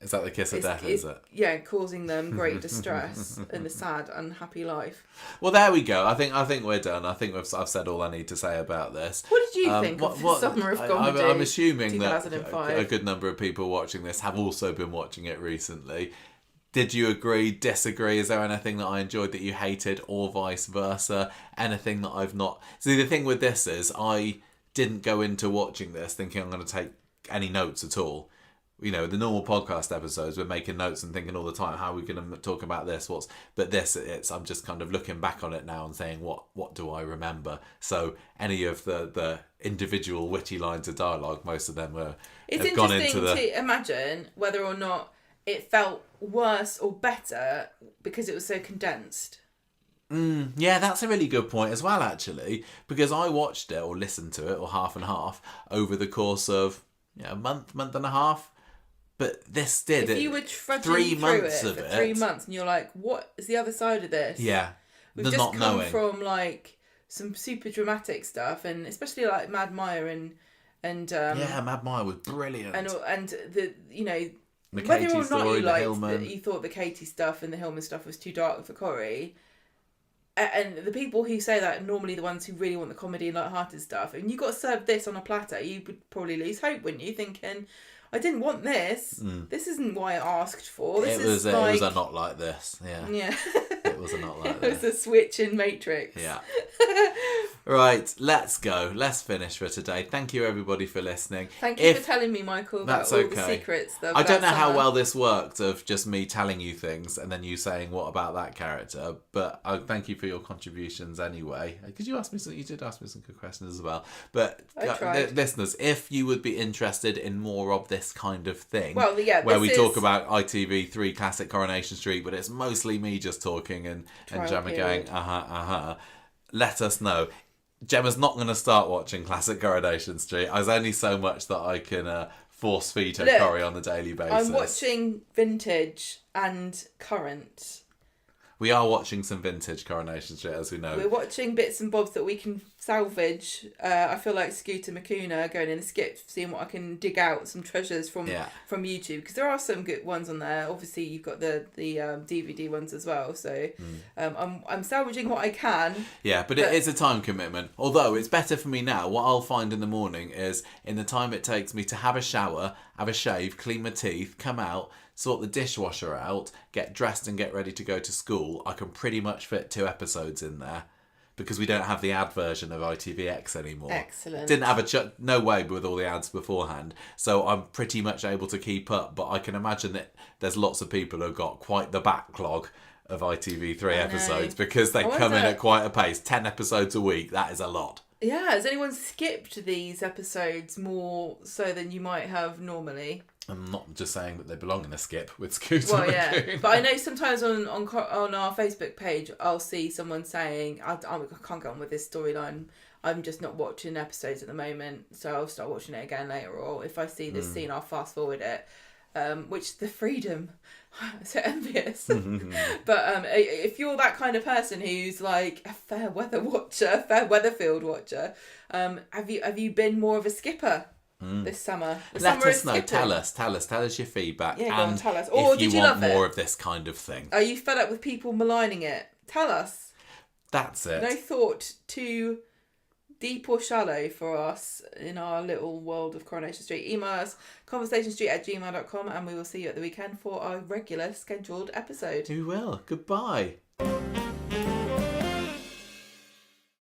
Is that the kiss of death, is it? Yeah, causing them great distress and a sad, unhappy life. Well, there we go. I think we're done. I think I've said all I need to say about this. What did you think of the Summer of Comedy? I'm assuming 2005? That a good number of people watching this have also been watching it recently. Did you agree, disagree? Is there anything that I enjoyed that you hated, or vice versa? Anything that I've not... See, the thing with this is I didn't go into watching this thinking I'm going to take any notes at all. The normal podcast episodes, we're making notes and thinking all the time, how are we going to talk about this? But this, I'm just kind of looking back on it now and saying, what do I remember? So any of the individual witty lines of dialogue, most of them have gone into the... It's interesting to imagine whether or not it felt worse or better because it was so condensed. Yeah, that's a really good point as well, actually, because I watched it or listened to it or half and half over the course of a month and a half. But this did if it. You were trudging 3 through months it of for it. 3 months, and you're like, "What is the other side of this?" Yeah, we've just come from like some super dramatic stuff, and especially like Mad Maya and Mad Maya was brilliant, and the the whether Katy or not story, you the Hillman. you thought the Katy stuff and the Hillman stuff was too dark for Corrie. And the people who say that are normally the ones who really want the comedy and light-hearted stuff. And you got served this on a platter, you would probably lose hope, wouldn't you? Thinking, I didn't want this. This isn't what I asked for. It was a not like this. Yeah. It was a not like this. It was a switch in Matrix. Yeah. Right, let's go. Let's finish for today. Thank you everybody for listening. Thank you for telling me, Michael, about all the secrets. I don't know how well this worked of just me telling you things and then you saying, what about that character? But I thank you for your contributions anyway. Because you did ask me some good questions as well. But listeners, if you would be interested in more of this kind of thing, where we talk about ITV3 Classic Coronation Street, but it's mostly me just talking and Gemma going, let us know. Gemma's not going to start watching Classic Coronation Street. There's only so much that I can force feed her Corrie on a daily basis. I'm watching vintage and current. We are watching some vintage Coronation Street, as we know. We're watching bits and bobs that we can salvage. I feel like Scooter McCuna going in a skip, seeing what I can dig out, some treasures from YouTube, because there are some good ones on there. Obviously, you've got the DVD ones as well. So I'm salvaging what I can. Yeah, but it is a time commitment. Although it's better for me now. What I'll find in the morning is in the time it takes me to have a shower, have a shave, clean my teeth, come out, sort the dishwasher out, get dressed and get ready to go to school, I can pretty much fit 2 episodes in there. Because we don't have the ad version of ITVX anymore. Excellent. Didn't have no way with all the ads beforehand. So I'm pretty much able to keep up. But I can imagine that there's lots of people who've got quite the backlog of ITV3 episodes because they come in at quite a pace. 10 episodes a week, that is a lot. Yeah, has anyone skipped these episodes more so than you might have normally? I'm not just saying that they belong in a skip with Scooter. Well, yeah, but I know sometimes on our Facebook page, I'll see someone saying, I can't get on with this storyline. I'm just not watching episodes at the moment, so I'll start watching it again later. Or if I see this scene, I'll fast forward it. Which the freedom, I'm so envious. But if you're that kind of person who's like a fair weather watcher, fair weatherfield watcher, have you been more of a skipper? This summer. Let us know. Tell us your feedback. Yeah, go on, tell us. Or did you you want love more it? of this kind of thing. Are you fed up with people maligning it? Tell us. That's it. No thought too deep or shallow for us in our little world of Coronation Street. Email us conversationstreet@gmail.com and we will see you at the weekend for our regular scheduled episode. We will. Goodbye.